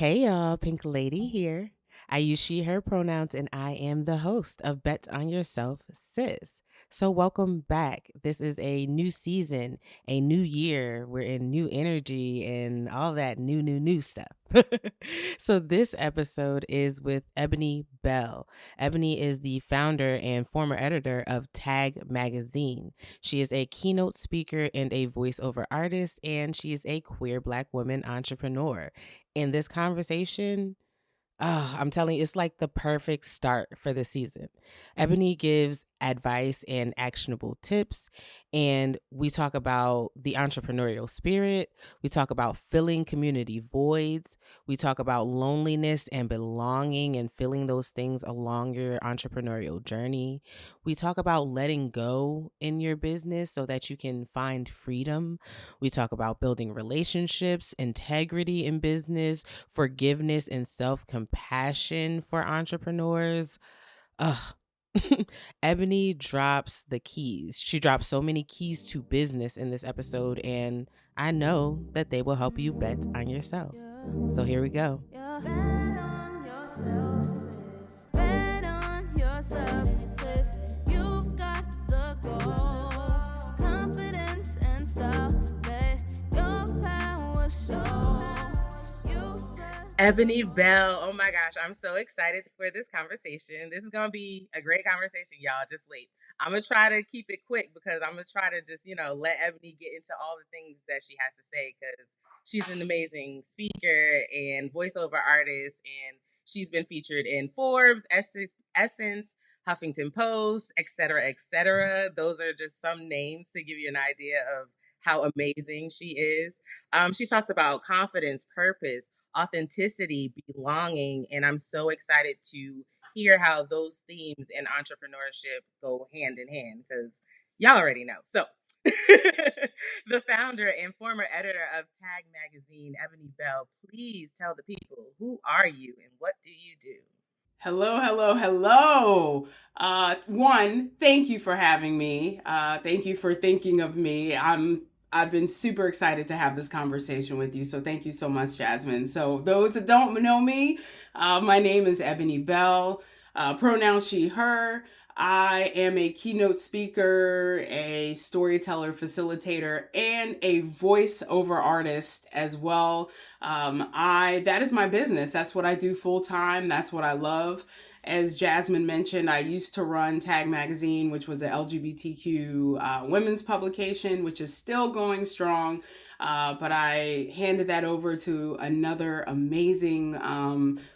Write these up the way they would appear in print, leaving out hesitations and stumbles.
Hey y'all, Pink Lady here. I use she, her pronouns, and I am the host of Bet on Yourself, Sis. So, welcome back. This is a new season, a new year. We're in new energy and all that new stuff. So, this episode is with Eboné Bell. Eboné is the founder and former editor of Tagg Magazine. She is a keynote speaker and a voiceover artist, and she is a queer Black woman entrepreneur. In this conversation, I'm telling you, it's like the perfect start for the season. Ebony gives advice and actionable tips, and we talk about the entrepreneurial spirit. We talk about filling community voids. We talk about loneliness and belonging and filling those things along your entrepreneurial journey. We talk about letting go in your business so that you can find freedom. We talk about building relationships, integrity in business, forgiveness and self compassion for entrepreneurs. Ugh. Ebony drops the keys. She drops so many keys to business in this episode, and I know that they will help you bet on yourself. So here we go. Bet on yourself, sis. Bet on yourself, sis. You've got the goal, confidence and style. Let your power show. Eboné Bell. Oh my gosh, I'm so excited for this conversation. This is going to be a great conversation, y'all. Just wait. I'm going to try to keep it quick because I'm going to try to just, let Eboné get into all the things that she has to say because she's an amazing speaker and voiceover artist. And she's been featured in Forbes, Essence, Huffington Post, et cetera, et cetera. Those are just some names to give you an idea of how amazing she is. She talks about confidence, purpose, authenticity, belonging, and I'm so excited to hear how those themes in entrepreneurship go hand in hand because y'all already know. So, the founder and former editor of Tagg Magazine, Eboné Bell, please tell the people, who are you and what do you do? Hello. One, thank you for having me. Thank you for thinking of me. I've been super excited to have this conversation with you. So thank you so much, Jasmine. So those that don't know me, my name is Eboné Bell, pronouns she, her. I am a keynote speaker, a storyteller, facilitator, and a voiceover artist as well. That is my business. That's what I do full time. That's what I love. As Jasmine mentioned, I used to run Tagg Magazine, which was an LGBTQ women's publication, which is still going strong. But I handed that over to another amazing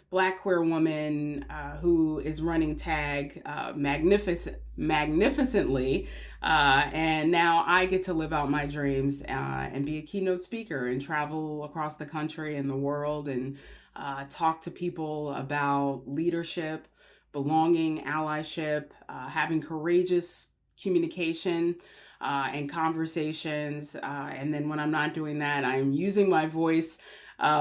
Black queer woman who is running Tagg magnificently. And now I get to live out my dreams and be a keynote speaker and travel across the country and the world and talk to people about leadership, belonging, allyship, having courageous communication and conversations. And then when I'm not doing that, I'm using my voice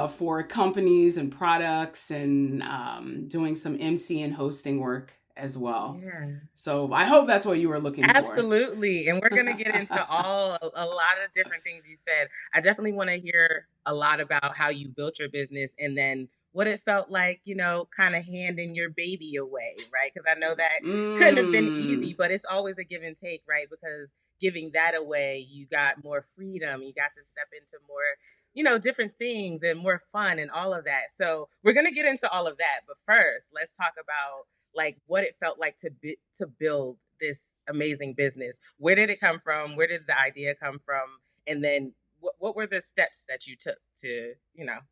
for companies and products and doing some MC and hosting work as well. Yeah. So I hope that's what you were looking for. Absolutely. And we're going to get into a lot of different things you said. I definitely want to hear a lot about how you built your business and then what it felt like, kind of handing your baby away, right? Because I know that couldn't have been easy, but it's always a give and take, right? Because giving that away, you got more freedom. You got to step into more, different things and more fun and all of that. So we're going to get into all of that. But first, let's talk about like what it felt like to build this amazing business. Where did it come from? Where did the idea come from? And then what were the steps that you took to,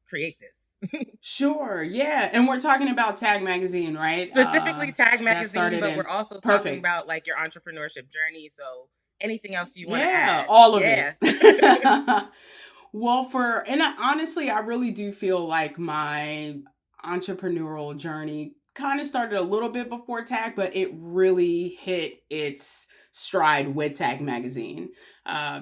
create this? Sure. Yeah. And we're talking about Tagg Magazine, right? Specifically Tagg Magazine, but we're also talking Perfect. about like your entrepreneurship journey. So anything else you want to Yeah, add? all of it. Well, honestly, I really do feel like my entrepreneurial journey kind of started a little bit before Tagg, but it really hit its stride with Tagg Magazine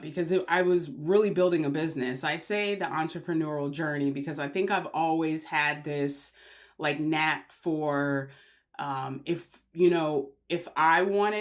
because I was really building a business. I say the entrepreneurial journey because I think I've always had this like knack for if I want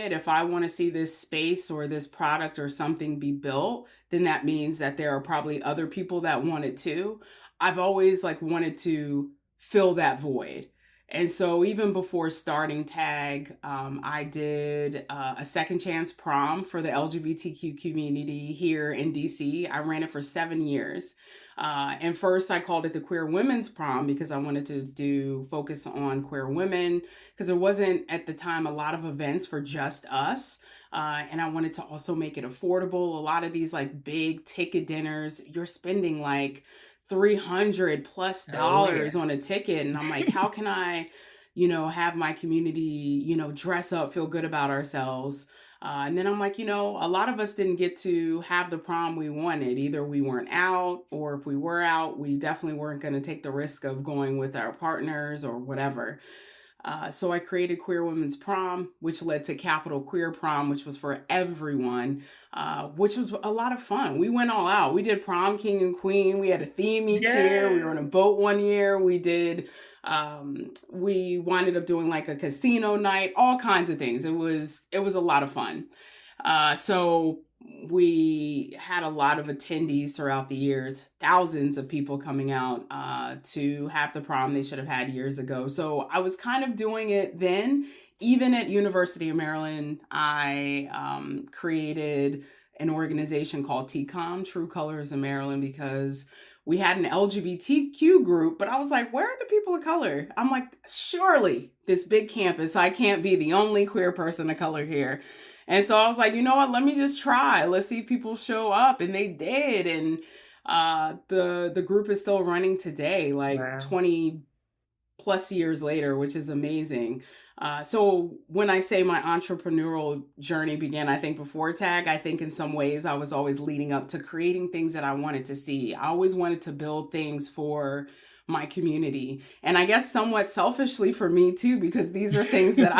to see this space or this product or something be built, then that means that there are probably other people that want it too. I've always like wanted to fill that void. And so even before starting Tagg, I did a second chance prom for the LGBTQ community here in DC. I ran it for 7 years. And first I called it the Queer Women's Prom because I wanted to do focus on queer women, because there wasn't at the time a lot of events for just us. And I wanted to also make it affordable. A lot of these like big ticket dinners, you're spending like $300 plus Oh, yeah. on a ticket. And I'm like, how can I, have my community, dress up, feel good about ourselves? And then I'm like, a lot of us didn't get to have the prom we wanted. Either we weren't out, or if we were out, we definitely weren't going to take the risk of going with our partners or whatever. So I created Queer Women's Prom, which led to Capital Queer Prom, which was for everyone, which was a lot of fun. We went all out. We did prom king and queen. We had a theme each year. We were on a boat one year. We winded up doing like a casino night, all kinds of things. It was a lot of fun. So we had a lot of attendees throughout the years, thousands of people coming out to have the prom they should have had years ago. So I was kind of doing it then. Even at University of Maryland, I created an organization called TCOM, True Colors in Maryland, because we had an LGBTQ group, but I was like, where are the people of color? I'm like, surely this big campus, I can't be the only queer person of color here. And so I was like, you know what, let me just try. Let's see if people show up. And they did. And the group is still running today, like Wow. 20 plus years later, which is amazing. So when I say my entrepreneurial journey began, I think before Tagg, I think in some ways I was always leading up to creating things that I wanted to see. I always wanted to build things for my community. And I guess somewhat selfishly for me too, because these are things that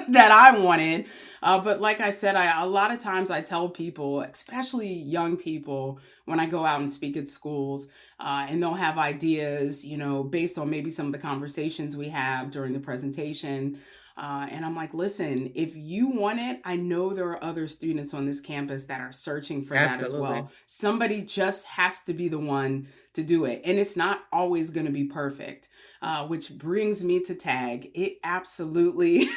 that I wanted. But like I said, a lot of times I tell people, especially young people, when I go out and speak at schools, and they'll have ideas, based on maybe some of the conversations we have during the presentation. And I'm like, listen, if you want it, I know there are other students on this campus that are searching for that as well. Somebody just has to be the one to do it. And it's not always going to be perfect, which brings me to Tagg. It absolutely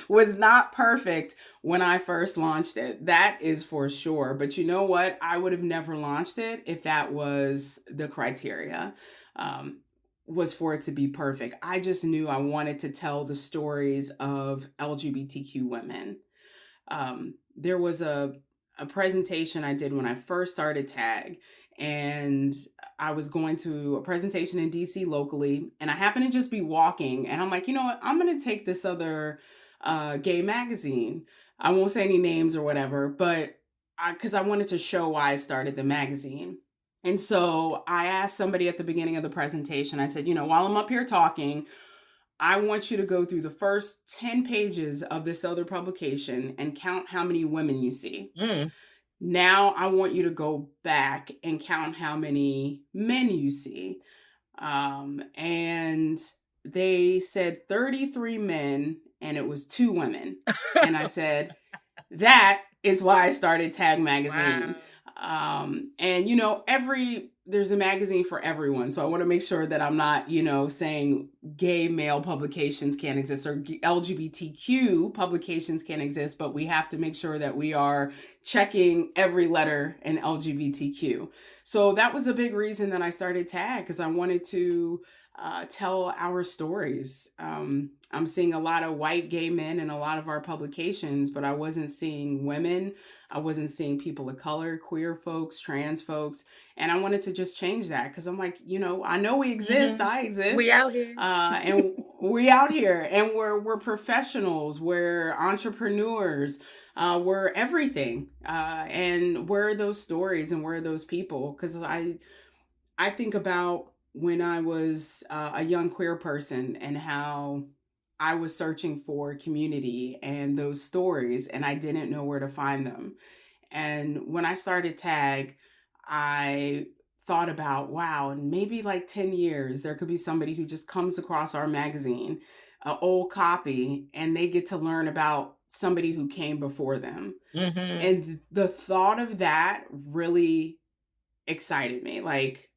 was not perfect when I first launched it. That is for sure. But you know what? I would have never launched it if that was the criteria. Was for it to be perfect. I just knew I wanted to tell the stories of LGBTQ women. There was a presentation I did when I first started Tagg, and I was going to a presentation in DC locally, and I happened to just be walking, and I'm like, you know what? I'm going to take this other gay magazine. I won't say any names or whatever, but because I wanted to show why I started the magazine. And so I asked somebody at the beginning of the presentation, I said, while I'm up here talking, I want you to go through the first 10 pages of this other publication and count how many women you see. Now I want you to go back and count how many men you see. And they said 33 men and it was 2 women. And I said, that is why I started Tagg Magazine. Wow. And there's a magazine for everyone. So I want to make sure that I'm not, saying gay male publications can't exist or LGBTQ publications can't exist, but we have to make sure that we are checking every letter in LGBTQ. So that was a big reason that I started Tagg, because I wanted to tell our stories. I'm seeing a lot of white gay men in a lot of our publications, but I wasn't seeing women. I wasn't seeing people of color, queer folks, trans folks. And I wanted to just change that, because I'm like, I know we exist. I exist. We out here. And we out here, and we're professionals. We're entrepreneurs. We're everything. And where are those stories and where are those people? Because I think about when I was a young queer person and how I was searching for community and those stories, and I didn't know where to find them. And when I started Tagg, I thought about, wow, in maybe like 10 years, there could be somebody who just comes across our magazine, an old copy, and they get to learn about somebody who came before them. And the thought of that really excited me. Like,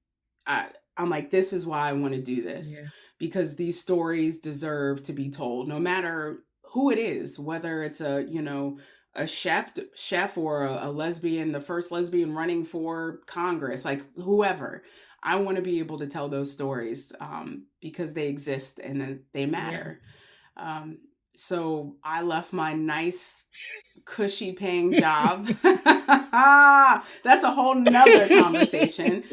I'm like, this is why I want to do this, Yeah. because these stories deserve to be told, no matter who it is, whether it's a chef or a lesbian, the first lesbian running for Congress, like whoever. I want to be able to tell those stories, because they exist and they Yeah. matter. Um, so I left my nice, cushy paying job. That's a whole nother conversation.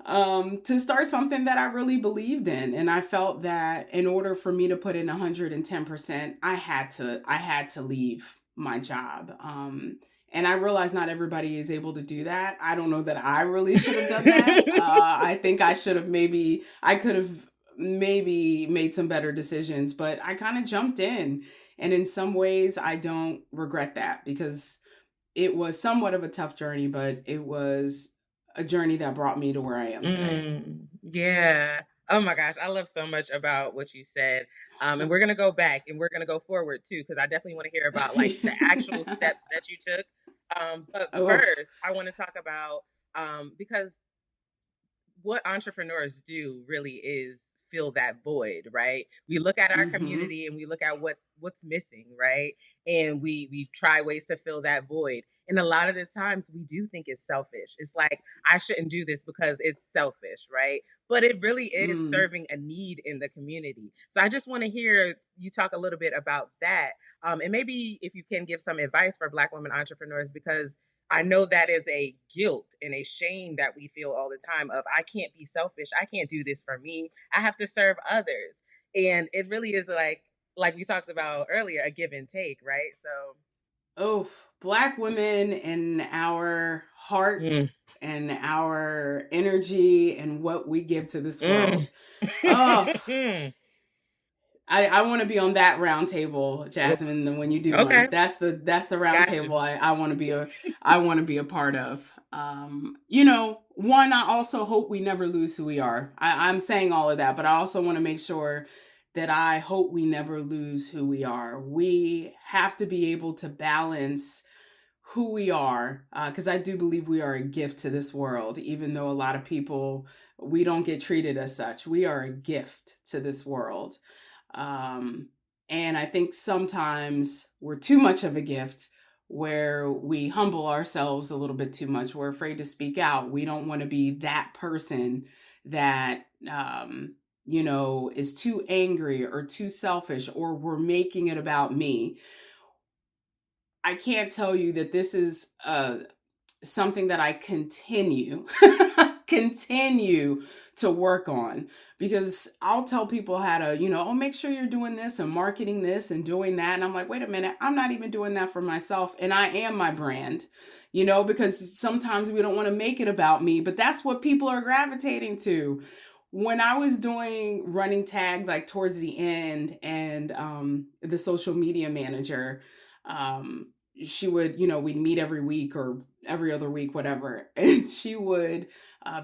To start something that I really believed in. And I felt that in order for me to put in 110%, I had to leave my job. And I realize not everybody is able to do that. I don't know that I really should have done that. I think I could have maybe made some better decisions, but I kind of jumped in. And in some ways, I don't regret that, because it was somewhat of a tough journey, but it was a journey that brought me to where I am today. Yeah. Oh my gosh, I love so much about what you said. And we're gonna go back and we're gonna go forward too, because I definitely want to hear about like the actual steps that you took. But Oh, first, I want to talk about because what entrepreneurs do really is fill that void, right? We look at our mm-hmm. community and we look at what's missing, right? And we try ways to fill that void. And a lot of the times we do think it's selfish. It's like I shouldn't do this because it's selfish, right? But it really is Mm. serving a need in the community. So I just want to hear you talk a little bit about that. And maybe if you can give some advice for Black women entrepreneurs, because I know that is a guilt and a shame that we feel all the time of I can't be selfish. I can't do this for me. I have to serve others. And it really is like we talked about earlier, a give and take, right? So Oh, Black women and our heart mm, and our energy and what we give to this mm. world. Oh, I want to be on that round table, Jasmine. When you do one, Okay, that's the round got you. table I want to be a part of. One, I also hope we never lose who we are. I'm saying all of that, but I also want to make sure that I hope we never lose who we are. We have to be able to balance who we are, because I do believe we are a gift to this world, even though a lot of people, we don't get treated as such. We are a gift to this world. um, and I think sometimes we're too much of a gift, where we humble ourselves a little bit too much. We're afraid to speak out. We don't want to be that person that, is too angry or too selfish, or we're making it about me. I can't tell you that this is something that I continue to work on, because I'll tell people how to, oh, make sure you're doing this and marketing this and doing that. And I'm like, wait a minute, I'm not even doing that for myself. And I am my brand, because sometimes we don't want to make it about me, but that's what people are gravitating to. When I was doing running tag, like towards the end, and the social media manager, she would, we'd meet every week or every other week, whatever. And she would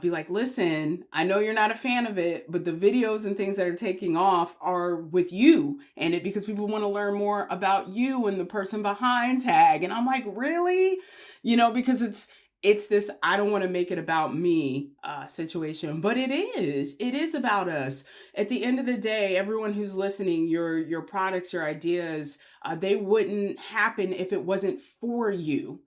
be like, listen, I know you're not a fan of it, but the videos and things that are taking off are with you and it, because people want to learn more about you and the person behind tag. And I'm like, really? Because it's this I don't want to make it about me situation, but it is about us. At the end of the day, everyone who's listening, your products, your ideas, they wouldn't happen if it wasn't for you.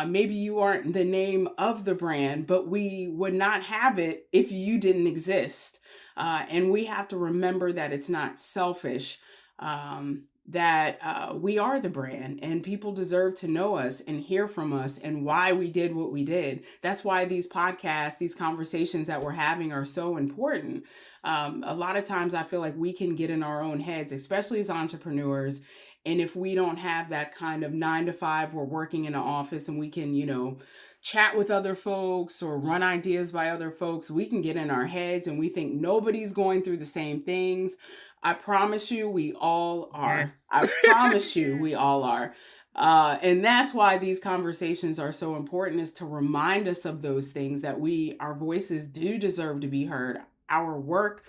Maybe you aren't the name of the brand, but we would not have it if you didn't exist. And we have to remember that it's not selfish, that we are the brand, and people deserve to know us and hear from us and why we did what we did. That's why these podcasts, these conversations that we're having are so important. A lot of times I feel like we can get in our own heads, especially as entrepreneurs. And if we don't have that kind of 9 to 5, we're working in an office and we can, chat with other folks or run ideas by other folks, we can get in our heads and we think nobody's going through the same things. I promise you, we all are. Yes. I promise you, Yeah. we all are. And that's why these conversations are so important, is to remind us of those things, that our voices do deserve to be heard. Our work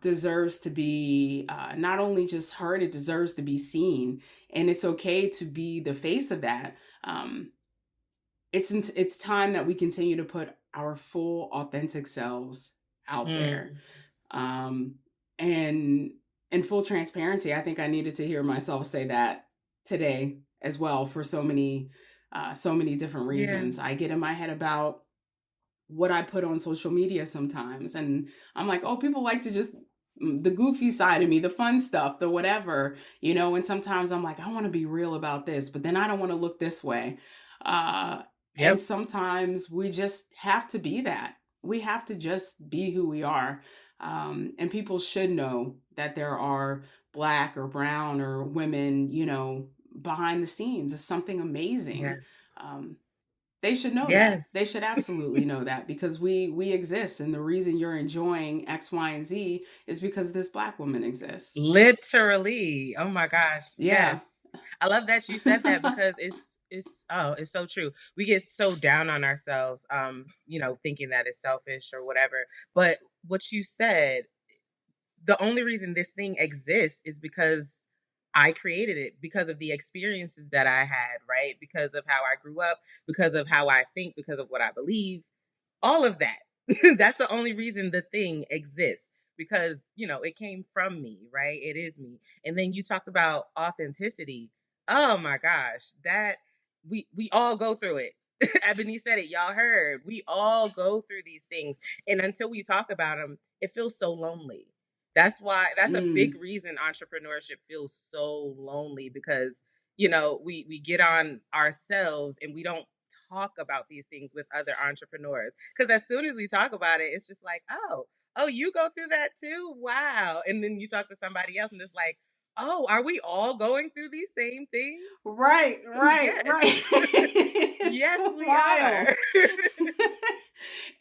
deserves to be not only just heard, it deserves to be seen. And it's okay to be the face of that. It's time that we continue to put our full, authentic selves out there. Mm. Um, and in full transparency, I think I needed to hear myself say that today as well for so many different Yeah. reasons. I get in my head about what I put on social media sometimes, and I'm like, oh, people like to just the goofy side of me, the fun stuff, the whatever, and sometimes I'm like, I want to be real about this, but then I don't want to look this way. And Yep. sometimes we just have to be that. We have to just be who we are. And people should know that there are Black or brown or women, behind the scenes of something amazing. Yes. Um, they should know that. They Yes. should absolutely know that, because we exist, and the reason you're enjoying X, Y, and Z is because this Black woman exists. Literally. Oh my gosh. Yeah. Yes. I love that you said that because it's so true. We get so down on ourselves, thinking that it's selfish or whatever. But what you said, the only reason this thing exists is because I created it, because of the experiences that I had, right? Because of how I grew up, because of how I think, because of what I believe, all of that. That's the only reason the thing exists, because, it came from me, right? It is me. And then you talked about authenticity. Oh my gosh, that we all go through it. Ebony said it, y'all heard. We all go through these things. And until we talk about them, it feels so lonely. That's a big Mm. reason entrepreneurship feels so lonely, because we get on ourselves and we don't talk about these things with other entrepreneurs, because as soon as we talk about it, it's just like, oh, you go through that too, wow. And then you talk to somebody else and it's like, oh, are we all going through these same things? Right, right, Yes. right. It's Yes, we wild. are.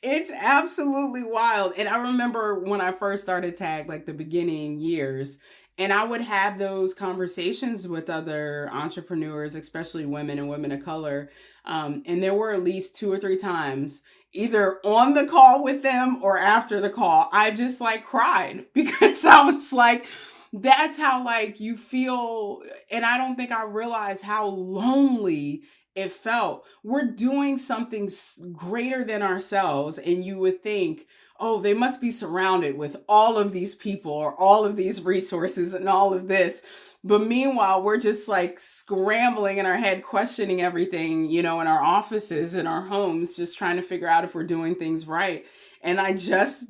It's absolutely wild. And I remember when I first started Tag, like the beginning years, and I would have those conversations with other entrepreneurs, especially women and women of color. And there were at least two or three times, either on the call with them or after the call, I just like cried because I was like, that's how like you feel. And I don't think I realized how lonely it felt. We're doing something greater than ourselves, and you would think, oh, they must be surrounded with all of these people or all of these resources and all of this. But meanwhile, we're just like scrambling in our head, questioning everything, in our offices, in our homes, just trying to figure out if we're doing things right. And I just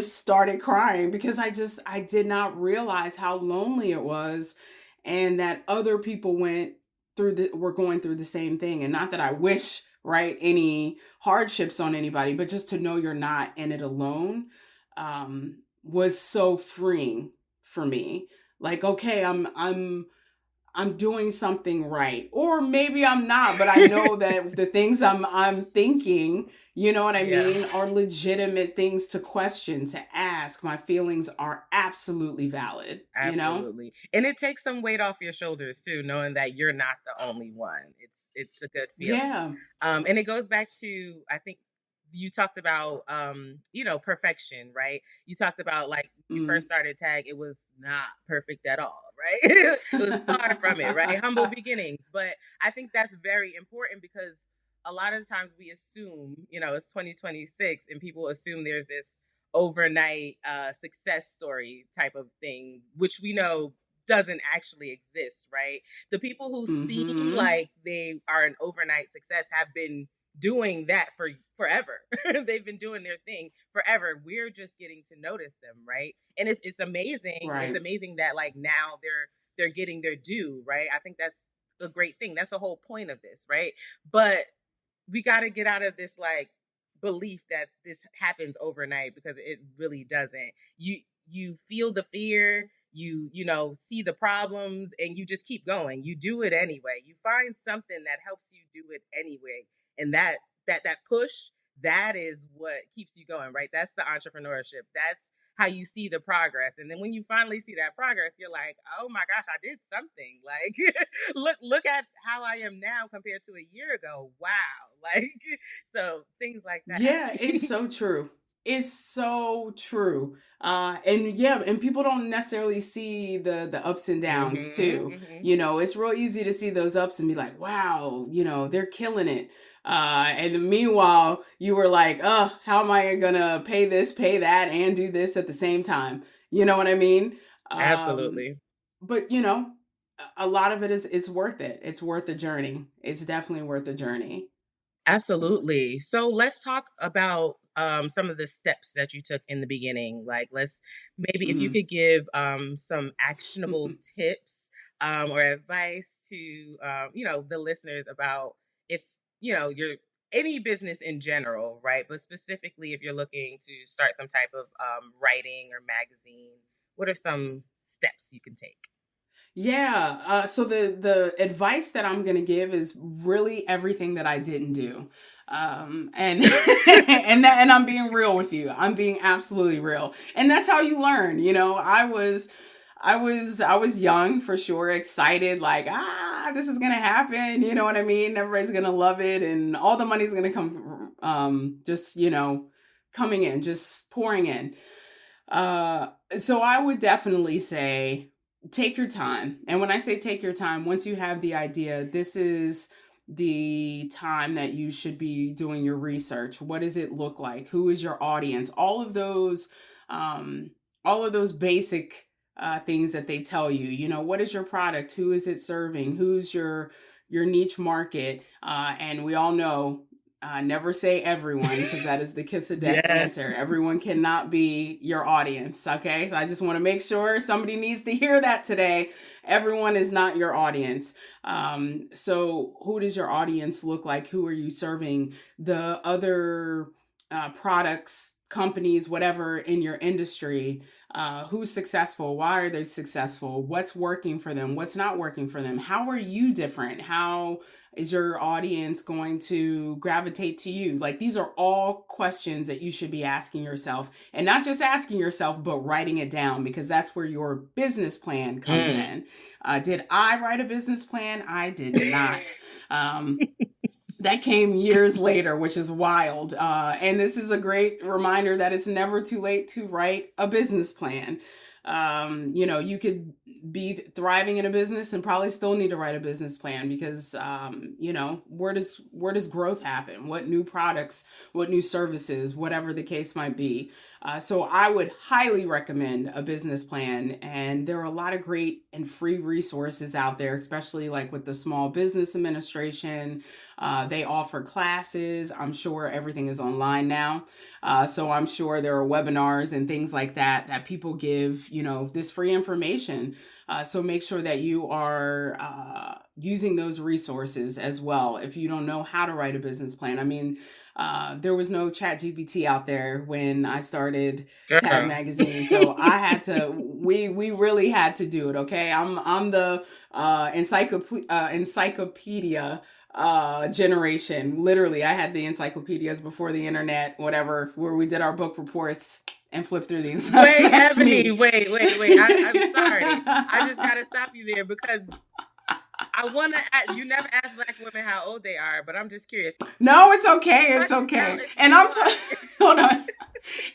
started crying because I did not realize how lonely it was, and that other people were going through the same thing. And not that I wish, right, any hardships on anybody, but just to know you're not in it alone, was so freeing for me. Like, okay, I'm doing something right, or maybe I'm not, but I know that the things I'm thinking, you know what I Yeah. mean, are legitimate things to question, to ask. My feelings are absolutely valid, you know? Absolutely. And it takes some weight off your shoulders too, knowing that you're not the only one. It's a good feeling. Yeah. And it goes back to, I think you talked about perfection, right? You talked about, like, you first Mm. started Tag, it was not perfect at all, right? It was far from it, right? Humble beginnings. But I think that's very important, because a lot of times we assume, it's 2026 and people assume there's this overnight success story type of thing, which we know doesn't actually exist, right? The people who seem Mhm. like they are an overnight success have been doing that for forever. They've been doing their thing forever. We're just getting to notice them, right? And it's amazing. It's Right. amazing that, like, now they're getting their due, right? I think that's a great thing. That's the whole point of this, right? But we got to get out of this, like, belief that this happens overnight, because it really doesn't. You feel the fear, see the problems, and you just keep going. You do it anyway. You find something that helps you do it anyway. And that push, that is what keeps you going, right? That's the entrepreneurship. That's how you see the progress. And then when you finally see that progress, you're like, oh my gosh, I did something. Like, look at how I am now compared to a year ago. Wow. Like, so things like Yeah, it's that. so true. It's so true. And yeah, and people don't necessarily see the ups and downs Mm-hmm. too. Mm-hmm. You know, it's real easy to see those ups and be like, wow, you know, they're killing it. And meanwhile, you were like, oh, how am I gonna pay this, pay that, and do this at the same time? You know what I mean? Um, Absolutely. but you know, a lot of it is worth it. It's worth the journey. It's definitely worth the journey. Absolutely. So let's talk about some of the steps that you took in the beginning. Like, let's maybe if you Mhm. could give some actionable tips or advice to the listeners about if you're any business in general, right? But specifically, if you're looking to start some type of writing or magazine, what are some steps you can take? Yeah. So the advice that I'm gonna give is really everything that I didn't do, and and I'm being real with you. I'm being absolutely real, and that's how you learn. You know, I was young for sure, excited, like this is gonna happen. You know what I mean? Everybody's gonna love it, and all the money's gonna come, just coming in, just pouring in. Uh, so I would definitely say take your time. And when I say take your time, once you have the idea, this is the time that you should be doing your research. What does it look like? Who is your audience? Um, all of those basic things that they tell you. You know, what is your product? Who is it serving? Who's your niche market? And we all know never say everyone because that is the kiss of death Yes. answer. Everyone cannot be your audience. Okay. So I just want to make sure somebody needs to hear that today. Everyone is not your audience. So who does your audience look like? Who are you serving? The other products, companies, whatever in your industry, who's successful? Why are they successful? What's working for them? What's not working for them? How are you different? How is your audience going to gravitate to you? Like, these are all questions that you should be asking yourself, and not just asking yourself, but writing it down, because that's where your business plan comes Mm. in. Did I write a business plan? I did not. That came years later, which is wild. And this is a great reminder that it's never too late to write a business plan. You could be thriving in a business and probably still need to write a business plan because, where does growth happen? What new products, what new services, whatever the case might be. So I would highly recommend a business plan, and there are a lot of great and free resources out there, especially like with the Small Business Administration. They offer classes. I'm sure everything is online now. So I'm sure there are webinars and things like that people give, this free information. So make sure that you are using those resources as well. If you don't know how to write a business plan, I mean, there was no chat GPT out there when I started Tag Girl. Magazine. So I had to, we really had to do it. Okay. I'm the encyclopedia generation. Literally, I had the encyclopedias before the internet, whatever, where we did our book reports and flip through these. Wait, That's Ebony, me. wait. I'm sorry. I just gotta stop you there because I wanna ask, you never ask black women how old they are, but I'm just curious. No, it's okay. How It's do you tell okay. if And people are hold on.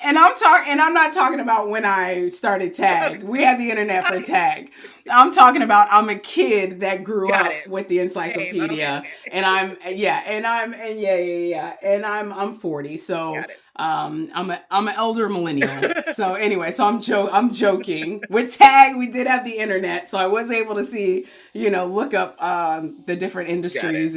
And I'm not talking about when I started Tag. okay, We had the internet for got Tag. I'm talking about I'm a kid that grew up it. with the Same. Okay, encyclopedia, okay. and I'm 40. So Got it. I'm an elder millennial. So anyway, so I'm joking. With Tag, we did have the internet, so I was able to see, look up the different Got it. industries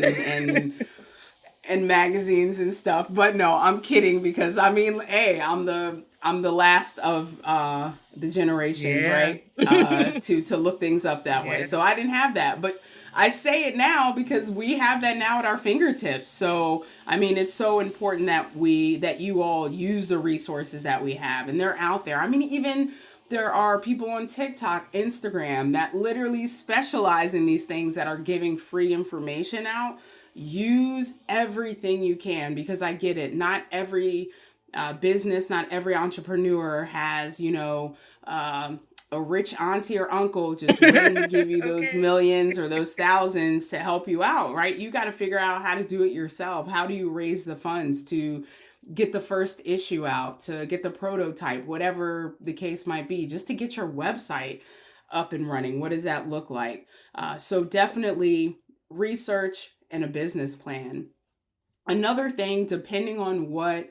and magazines and stuff. But no, I'm kidding, because I mean, hey, I'm the last of the generations, Yeah. right? To look things up that way. Yeah. So I didn't have that, but I say it now because we have that now at our fingertips. So I mean, it's so important that you all use the resources that we have, and they're out there. I mean, even there are people on TikTok, Instagram that literally specialize in these things that are giving free information out. Use everything you can, because I get it. Not every business, not every entrepreneur has, a rich auntie or uncle just waiting to give you those Okay. millions or those thousands to help you out, right? You got to figure out how to do it yourself. How do you raise the funds to get the first issue out, to get the prototype, whatever the case might be, just to get your website up and running. What does that look like? So definitely research and a business plan. Another thing, depending on what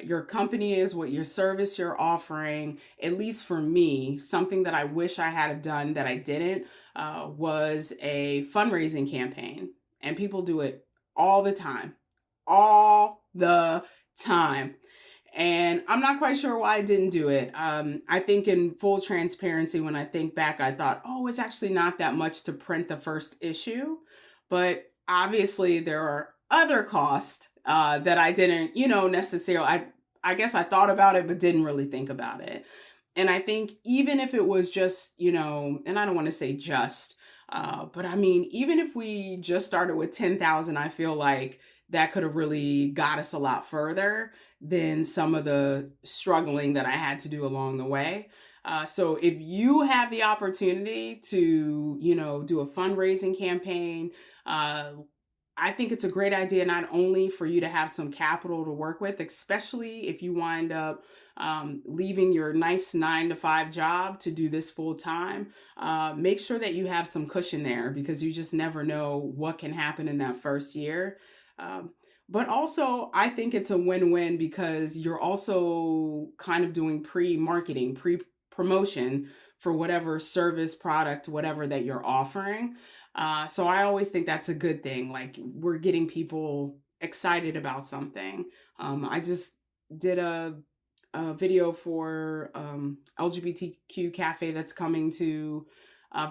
your company is, what your service you're offering, at least for me, something that I wish I had done that I didn't was a fundraising campaign. And people do it all the time, all the time. And I'm not quite sure why I didn't do it. I think, in full transparency, when I think back, I thought, oh, it's actually not that much to print the first issue. But obviously, there are other costs that I didn't, necessarily. I guess I thought about it, but didn't really think about it. And I think even if it was just, and I don't want to say just, but I mean, even if we just started with 10,000, I feel like that could have really got us a lot further than some of the struggling that I had to do along the way. So if you have the opportunity to, do a fundraising campaign, I think it's a great idea, not only for you to have some capital to work with, especially if you wind up leaving your nice 9 to 5 job to do this full time. Make sure that you have some cushion there, because you just never know what can happen in that first year. Um, but also, I think it's a win-win, because you're also kind of doing pre-marketing, pre-promotion for whatever service, product, whatever that you're offering. So I always think that's a good thing. Like, we're getting people excited about something. I just did a video for LGBTQ cafe that's coming to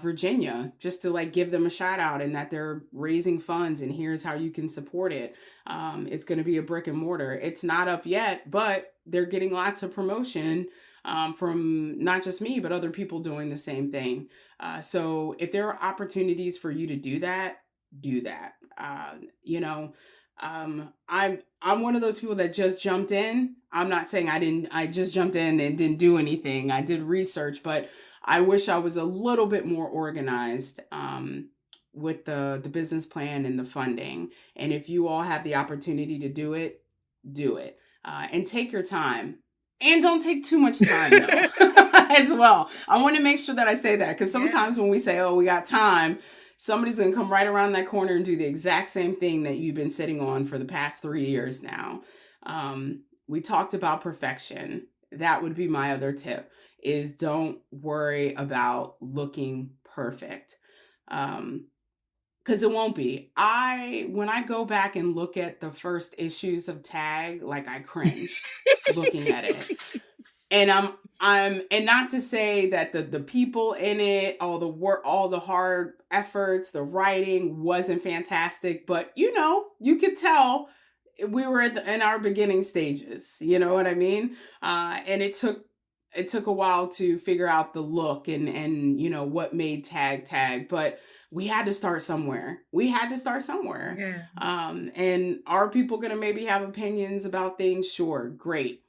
Virginia, just to like give them a shout out, and that they're raising funds, and here's how you can support it. It's going to be a brick and mortar. It's not up yet, but they're getting lots of promotion from not just me, but other people doing the same thing. So if there are opportunities for you to do that, do that. I'm one of those people that just jumped in. I'm not saying I didn't. I just jumped in and didn't do anything. I did research, but I wish I was a little bit more organized with the business plan and the funding. And if you all have the opportunity to do it, do it. And take your time. And don't take too much time, though, as well. I want to make sure that I say that, because sometimes when we say, oh, we got time, somebody's going to come right around that corner and do the exact same thing that you've been sitting on for the past 3 years now. We talked about perfection. That would be my other tip, is don't worry about looking perfect. Because it won't be. When I go back and look at the first issues of Tagg, like, I cringe looking at it. And and not to say that the people in it, all the work, all the hard efforts, the writing wasn't fantastic, but you could tell we were in our beginning stages. You know what I mean? And it took a while to figure out the look and what made Tagg, but we had to start somewhere. Yeah. And are people going to maybe have opinions about things? Sure, great.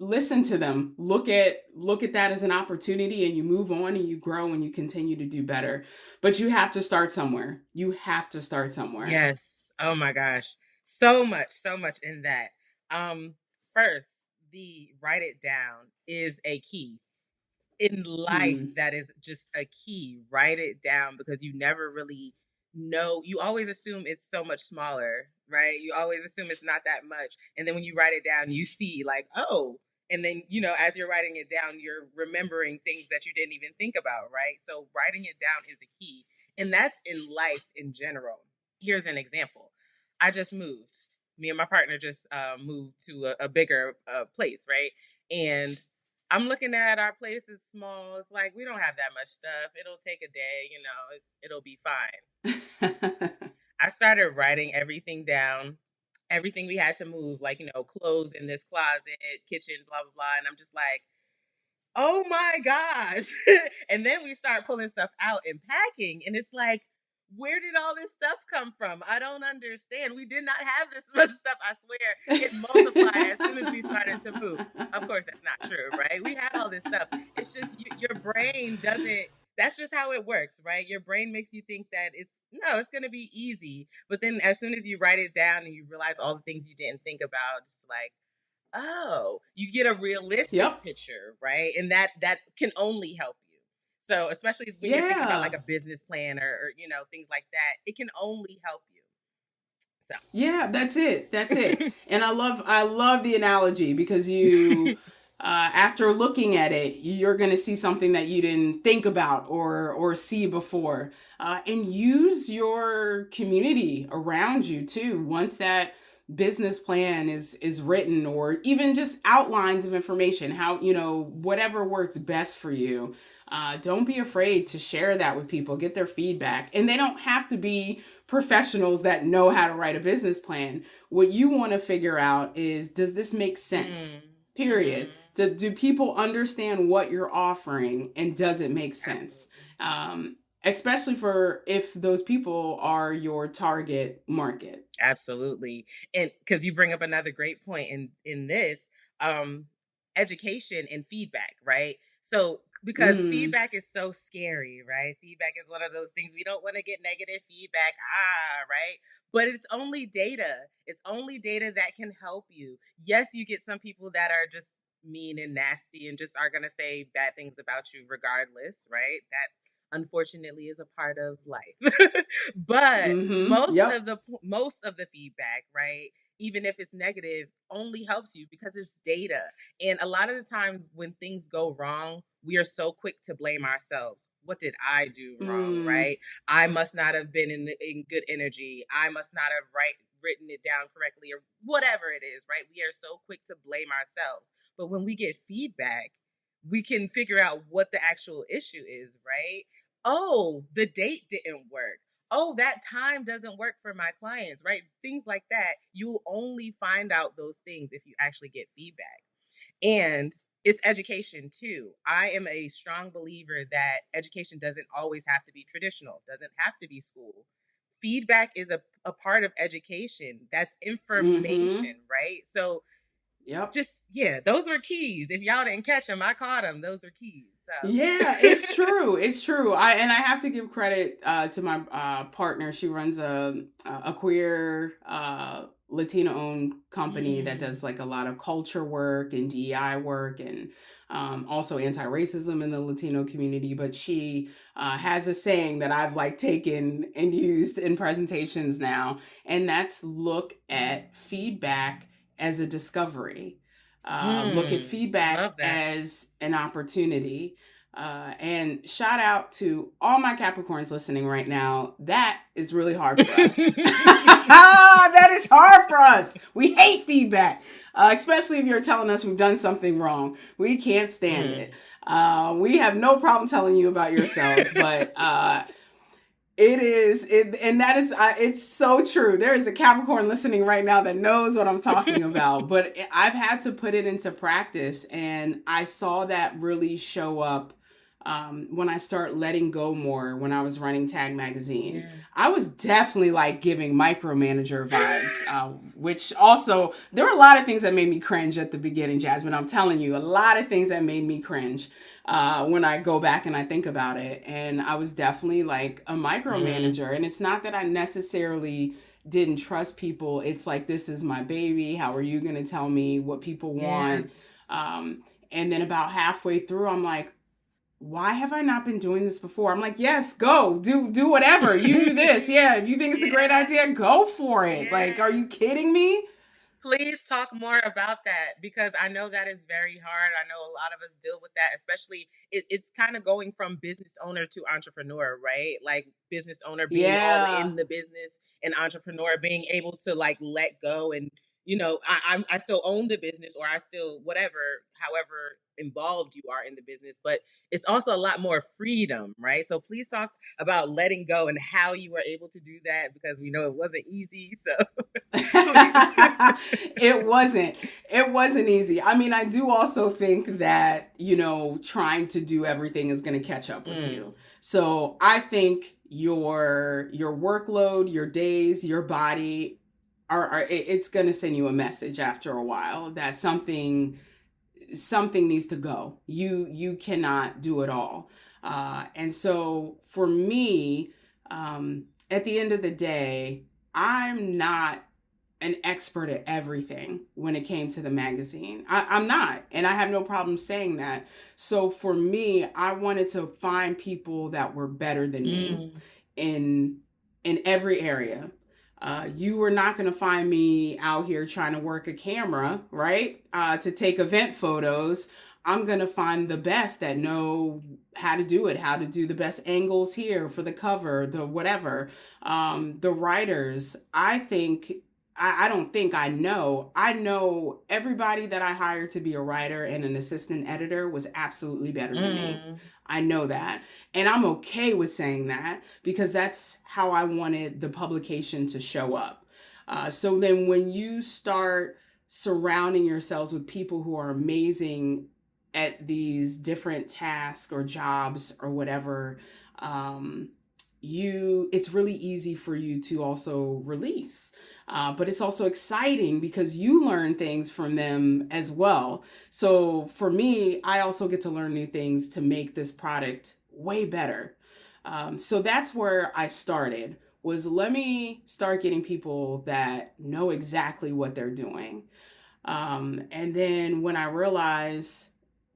Listen to them. Look at that as an opportunity, and you move on and you grow and you continue to do better. But you have to start somewhere. Yes. Oh my gosh. So much in that. First, the write it down is a key. In life, that is just a key. Write it down, because you never really know. You always assume it's so much smaller, right? You always assume it's not that much. And then when you write it down, you see like, oh, and then, as you're writing it down, you're remembering things that you didn't even think about, right? So writing it down is a key. And that's in life in general. Here's an example. I just moved. Me and my partner just moved to a bigger place, right? And I'm looking at our place is small. It's like, we don't have that much stuff. It'll take a day, it'll be fine. I started writing everything down, everything we had to move, like, clothes in this closet, kitchen, blah, blah, blah. And I'm just like, oh my gosh. And then we start pulling stuff out and packing. And it's like, where did all this stuff come from? I don't understand. We did not have this much stuff. I swear it multiplied as soon as we started to move. Of course, that's not true, right? We had all this stuff. It's just your brain doesn't that's just how it works, right? Your brain makes you think that it's going to be easy. But then as soon as you write it down and you realize all the things you didn't think about, it's like, oh, you get a realistic Yep. picture, right? And that can only help you. So especially when you're thinking about Yeah. like a business plan or things like that, it can only help you. So Yeah, that's it. That's it. And I love the analogy because you after looking at it, you're going to see something that you didn't think about or see before. And use your community around you too. Once that business plan is written, or even just outlines of information, how, whatever works best for you. Don't be afraid to share that with people, get their feedback. And they don't have to be professionals that know how to write a business plan. What you want to figure out is, does this make sense? Period. Do people understand what you're offering, and does it make sense? Especially for if those people are your target market. Absolutely. And because you bring up another great point in this, education and feedback, right? So because feedback is so scary, right? Feedback is one of those things we don't want to get negative feedback, right? But it's only data. It's only data that can help you. Yes, you get some people that are just mean and nasty and just are going to say bad things about you regardless, right? That unfortunately is a part of life. But Yep. most of the feedback, right, even if it's negative, only helps you because it's data. And a lot of the times when things go wrong, we are so quick to blame ourselves. What did I do wrong, right? I must not have been in good energy. I must not have written it down correctly, or whatever it is, right? We are so quick to blame ourselves. But when we get feedback, we can figure out what the actual issue is, right? Oh, the date didn't work. Oh, that time doesn't work for my clients, right? Things like that. You'll only find out those things if you actually get feedback. And it's education too. I am a strong believer that education doesn't always have to be traditional, doesn't have to be school. Feedback is a part of education. That's information, right? So Yep. those were keys. If y'all didn't catch them, I caught them. Those are keys. So. Yeah, it's true. It's true. I have to give credit to my partner. She runs a queer Latino owned company that does like a lot of culture work and DEI work, and also anti-racism in the Latino community. But she has a saying that I've like taken and used in presentations now, and that's look at feedback as a discovery. Look at feedback as an opportunity. And shout out to all my Capricorns listening right now. That is really hard for us. That is hard for us. We hate feedback, especially if you're telling us we've done something wrong. We can't stand it. We have no problem telling you about yourselves, but it's so true. There is a Capricorn listening right now that knows what I'm talking about, but I've had to put it into practice, and I saw that really show up when I start letting go more when I was running Tagg Magazine. Yeah. I was definitely like giving micromanager vibes, which also, there were a lot of things that made me cringe at the beginning, Jasmine. I'm telling you, a lot of things that made me cringe when I go back and I think about it. And I was definitely like a micromanager. And it's not that I necessarily didn't trust people. It's like, this is my baby. How are you going to tell me what people want? And then about halfway through, I'm like, why have I not been doing this before? I'm like, yes, go do whatever. You do this. Yeah. If you think it's a great idea, go for it. Like, are you kidding me? Please talk more about that, because I know that is very hard. I know a lot of us deal with that, especially it's kind of going from business owner to entrepreneur, right? Like business owner being all in the business, and entrepreneur being able to like let go and, I still own the business, or I still however involved you are in the business, but it's also a lot more freedom, right? So please talk about letting go and how you were able to do that, because we know it wasn't easy. So it wasn't easy. I mean, I do also think that, trying to do everything is going to catch up with you. So I think your workload, your days, your body it's going to send you a message after a while that something needs to go. You cannot do it all. And so for me, at the end of the day, I'm not an expert at everything when it came to the magazine. I'm not, and I have no problem saying that. So for me, I wanted to find people that were better than me in every area. You were not going to find me out here trying to work a camera, right? To take event photos. I'm going to find the best that know how to do it, how to do the best angles here for the cover, the whatever. The writers, I don't think I know everybody that I hired to be a writer and an assistant editor was absolutely better than me. I know that. And I'm okay with saying that because that's how I wanted the publication to show up. So then when you start surrounding yourselves with people who are amazing at these different tasks or jobs or whatever, it's really easy for you to also release. But it's also exciting because you learn things from them as well. So for me, I also get to learn new things to make this product way better. So that's where I started, was let me start getting people that know exactly what they're doing. And then when I realized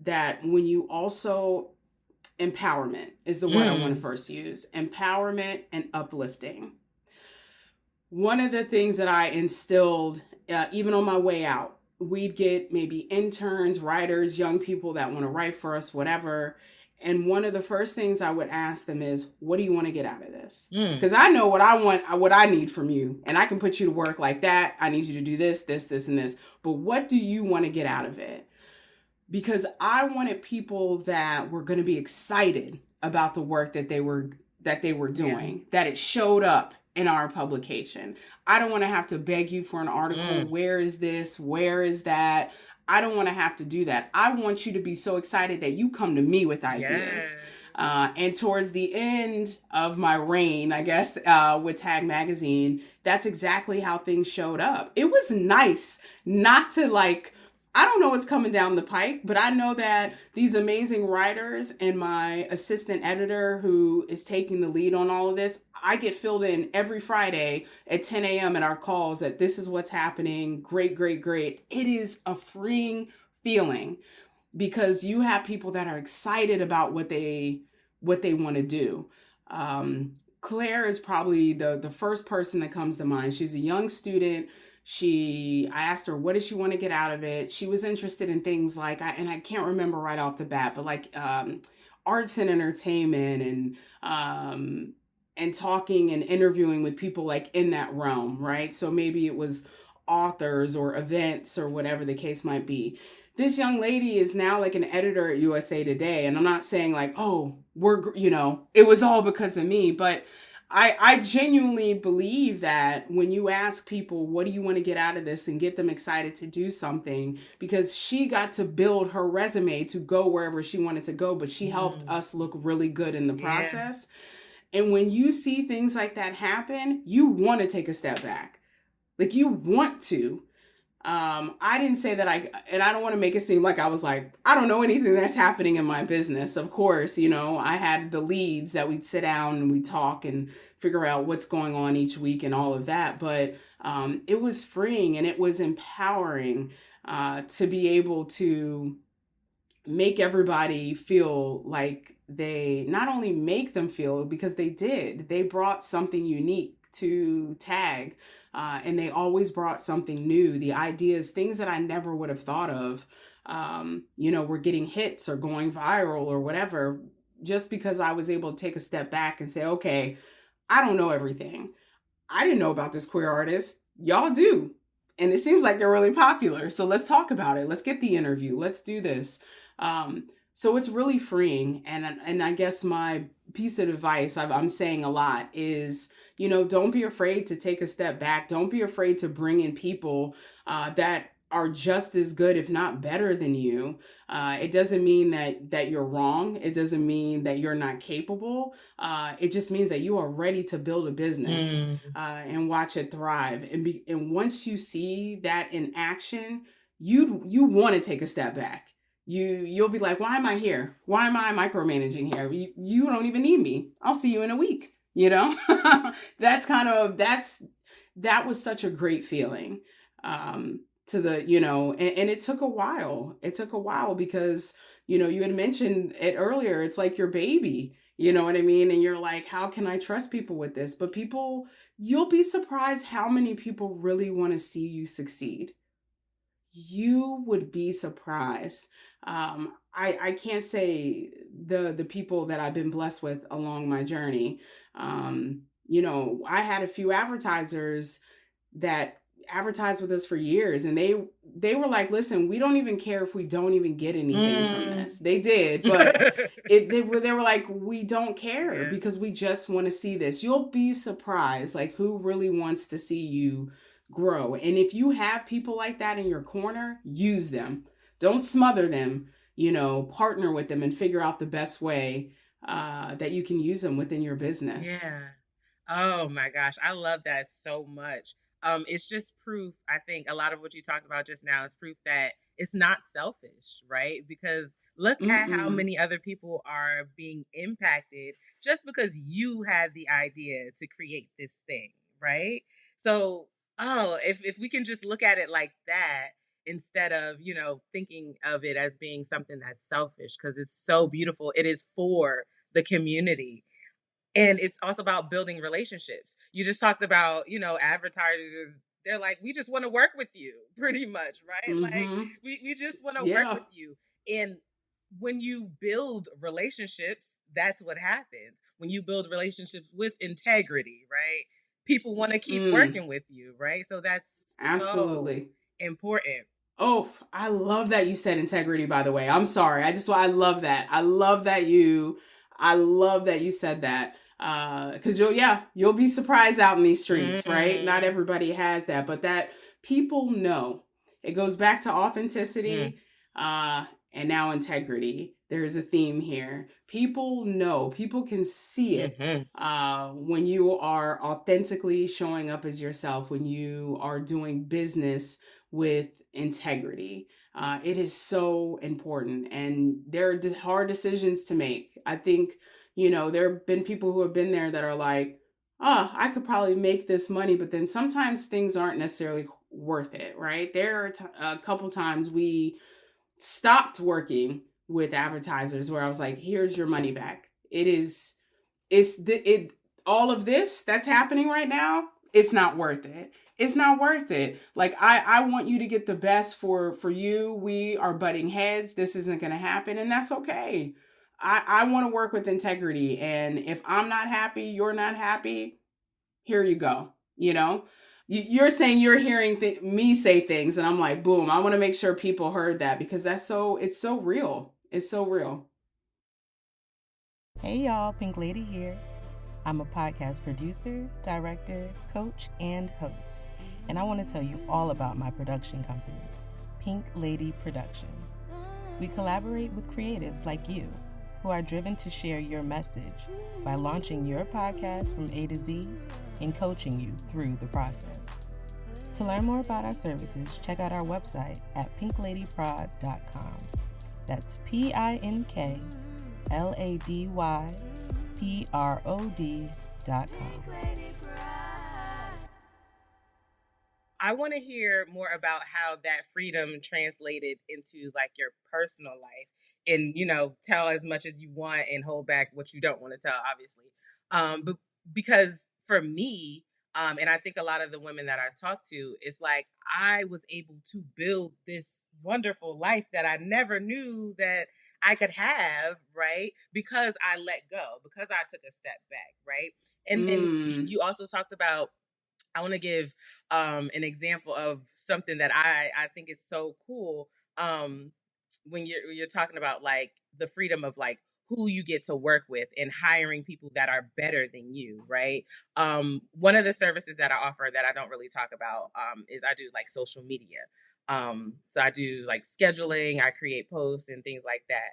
that when you also empowerment is the word I want to first use. Empowerment and uplifting. One of the things that I instilled, even on my way out, we'd get maybe interns, writers, young people that want to write for us, whatever. And one of the first things I would ask them is, what do you want to get out of this? Because I know what I want, what I need from you. And I can put you to work like that. I need you to do this, this, this, and this. But what do you want to get out of it? Because I wanted people that were going to be excited about the work that they were doing, that it showed up in our publication. I don't want to have to beg you for an article. Where is this? Where is that? I don't want to have to do that. I want you to be so excited that you come to me with ideas. And towards the end of my reign, I guess, with Tagg Magazine, that's exactly how things showed up. It was nice not to I don't know what's coming down the pike, but I know that these amazing writers and my assistant editor who is taking the lead on all of this, I get filled in every Friday at 10 a.m. in our calls that this is what's happening. Great, great, great. It is a freeing feeling because you have people that are excited about what they want to do. Claire is probably the first person that comes to mind. She's a young student. I asked her, what does she want to get out of it? She was interested in things like, and I can't remember right off the bat, but arts and entertainment and talking and interviewing with people in that realm, right? So maybe it was authors or events or whatever the case might be. This young lady is now an editor at USA Today. And I'm not saying oh, it was all because of me, but I genuinely believe that when you ask people, what do you want to get out of this, and get them excited to do something, because she got to build her resume to go wherever she wanted to go, but she helped us look really good in the process. And when you see things like that happen, you want to take a step back. You want to. I didn't say that and I don't want to make it seem like I was I don't know anything that's happening in my business. Of course, I had the leads that we'd sit down and we'd talk and figure out what's going on each week and all of that. But it was freeing and it was empowering to be able to make everybody feel like they not only make them feel, because they brought something unique to Tagg. And they always brought something new, the ideas, things that I never would have thought of, were getting hits or going viral or whatever, just because I was able to take a step back and say, okay, I don't know everything. I didn't know about this queer artist. Y'all do. And it seems like they're really popular. So let's talk about it. Let's get the interview. Let's do this. So it's really freeing. And I guess my piece of advice I'm saying a lot is, don't be afraid to take a step back. Don't be afraid to bring in people that are just as good, if not better than you. It doesn't mean that you're wrong. It doesn't mean that you're not capable. It just means that you are ready to build a business and watch it thrive. And once you see that in action, you want to take a step back. You'll be like, why am I here? Why am I micromanaging here? You don't even need me. I'll see you in a week. That was such a great feeling. To the, and it took a while. It took a while because, you had mentioned it earlier. It's like your baby, you know what I mean? And you're like, how can I trust people with this? But you'll be surprised how many people really want to see you succeed. You would be surprised. I can't say the people that I've been blessed with along my journey. I had a few advertisers that advertised with us for years, and they were like, listen, we don't even care if we don't even get anything from this. They did, but they were like, we don't care, Yeah. because we just want to see this. You'll be surprised, like, who really wants to see you grow. And if you have people like that in your corner, use them. Don't smother them. Partner with them and figure out the best way that you can use them within your business. Yeah. Oh my gosh, I love that so much. It's just proof. I think a lot of what you talked about just now is proof that it's not selfish, right? Because look at how Mm-mm. many other people are being impacted just because you had the idea to create this thing, right? So, if we can just look at it like that instead of, thinking of it as being something that's selfish, because it's so beautiful. It is for the community, and it's also about building relationships. You just talked about, advertisers. They're like, we just want to work with you, pretty much, right? Like, Mm-hmm. we just want to work Yeah. with you. And when you build relationships, that's what happens. When you build relationships with integrity, right? People want to keep Mm. working with you, right? So that's so Absolutely. important. Oh, I love that you said integrity, by the way. I'm sorry. I love that. I love that you said that. Cause you'll be surprised out in these streets, right? Not Mm, everybody has that, but that people know. It goes back to mm, authenticity, uh, and now integrity. There's a theme here. People know, people can see it, mm-hmm. when you are authentically showing up as yourself, when you are doing business with integrity. It is so important, and there are hard decisions to make. I think, there have been people who have been there that are like, oh, I could probably make this money, but then sometimes things aren't necessarily worth it, right? There are a couple times we stopped working with advertisers where I was like, here's your money back. It all of this that's happening right now, it's not worth it. It's not worth it. Like, I want you to get the best for you. We are butting heads. This isn't going to happen, and that's okay. I want to work with integrity, and if I'm not happy, you're not happy, here you go. You're saying you're hearing me say things, and I'm like, boom, I want to make sure people heard that, because it's so real. It's so real. Hey y'all, Pink Lady here. I'm a podcast producer, director, coach, and host. And I want to tell you all about my production company, Pink Lady Productions. We collaborate with creatives like you who are driven to share your message by launching your podcast from A to Z and coaching you through the process. To learn more about our services, check out our website at pinkladyprod.com. That's PINKLADYPROD.com. I want to hear more about how that freedom translated into like your personal life, and tell as much as you want and hold back what you don't want to tell, obviously. But because for me, and I think a lot of the women that I talk to, it's like I was able to build this wonderful life that I never knew that I could have, right? Because I let go, because I took a step back, right? And then Mm. you also talked about, I want to give an example of something that I think is so cool. Um, when you're talking about like the freedom of like who you get to work with and hiring people that are better than you, right? One of the services that I offer that I don't really talk about is I do like social media. So I do like scheduling, I create posts and things like that.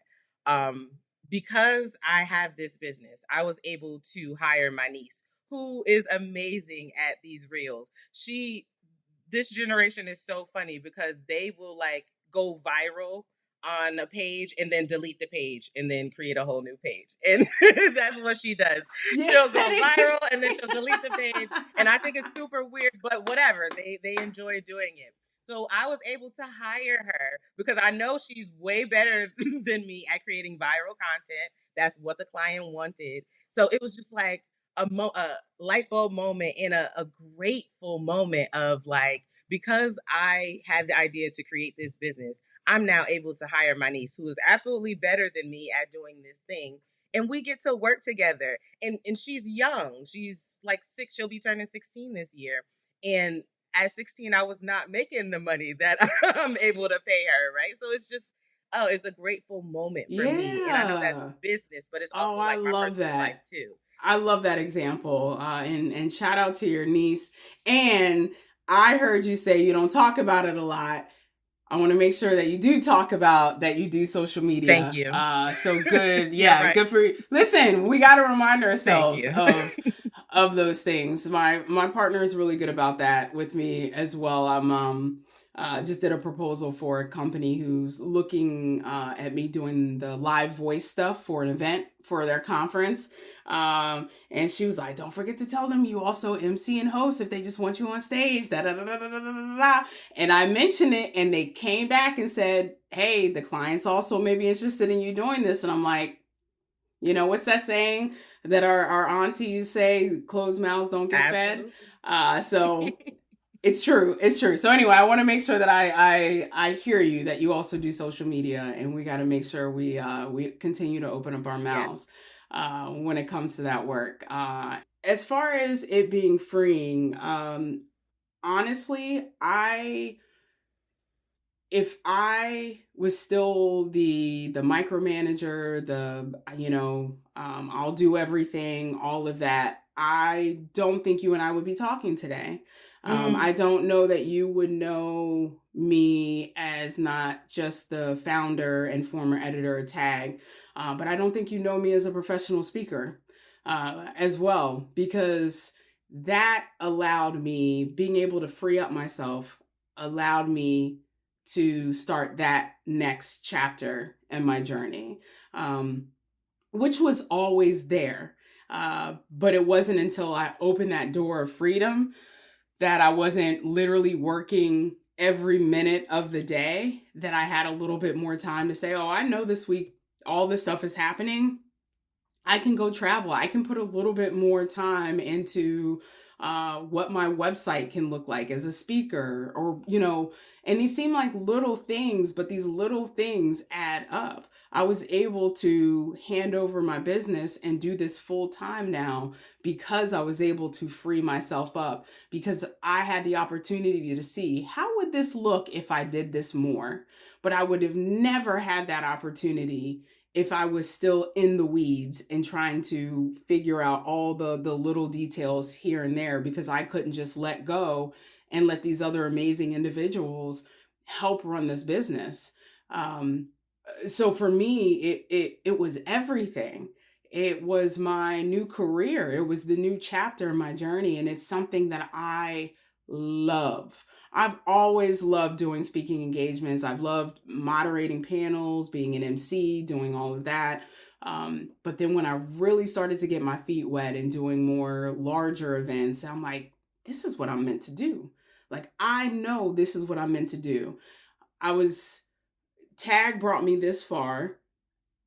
Because I have this business, I was able to hire my niece, who is amazing at these reels. This generation is so funny because they will like go viral on a page and then delete the page and then create a whole new page. And that's what she does. Yeah. She'll go viral and then she'll delete the page. And I think it's super weird, but whatever. They enjoy doing it. So I was able to hire her because I know she's way better than me at creating viral content. That's what the client wanted. So it was just like a light bulb moment and a grateful moment of like, because I had the idea to create this business, I'm now able to hire my niece, who is absolutely better than me at doing this thing. And we get to work together. And she's young. She's like 6. She'll be turning 16 this year. And at 16, I was not making the money that I'm able to pay her, right? So it's just, oh, it's a grateful moment for me. And I know that's Yeah. business, but it's Oh, also I like my love personal life that. too. I love that example. And shout out to your niece. And I heard you say you don't talk about it a lot. I want to make sure that you do talk about that you do social media. Thank you. So good. Yeah, Yeah, right. good for you. Listen, we got to remind ourselves you. of those things. My partner is really good about that with me as well. I'm just did a proposal for a company who's looking at me doing the live voice stuff for an event for their conference. And she was like, don't forget to tell them you also MC and host if they just want you on stage. Da, da, da, da, da, da, da, da. And I mentioned it and they came back and said, hey, the clients also may be interested in you doing this. And I'm like, you know, what's that saying that our aunties say, closed mouths don't get Absolutely. fed? So it's true. It's true. So anyway, I want to make sure that I hear you that you also do social media, and we got to make sure we continue to open up our mouths when it comes to that work. As far as it being freeing, honestly, if I was still the micromanager, I'll do everything, all of that, I don't think you and I would be talking today. I don't know that you would know me as not just the founder and former editor of Tagg, but I don't think you know me as a professional speaker as well, because that allowed me, being able to free up myself, allowed me to start that next chapter in my journey, which was always there. But it wasn't until I opened that door of freedom that I wasn't literally working every minute of the day that I had a little bit more time to say, oh, I know this week all this stuff is happening. I can go travel. I can put a little bit more time into what my website can look like as a speaker, or, and these seem like little things, but these little things add up. I was able to hand over my business and do this full time now because I was able to free myself up, because I had the opportunity to see how would this look if I did this more. But I would have never had that opportunity if I was still in the weeds and trying to figure out all the little details here and there, because I couldn't just let go and let these other amazing individuals help run this business. So for me, it was everything. It was my new career. It was the new chapter in my journey, and it's something that I love. I've always loved doing speaking engagements. I've loved moderating panels, being an MC, doing all of that. But then when I really started to get my feet wet and doing more larger events, I'm like, this is what I'm meant to do. Like, I know this is what I'm meant to do. Tagg brought me this far,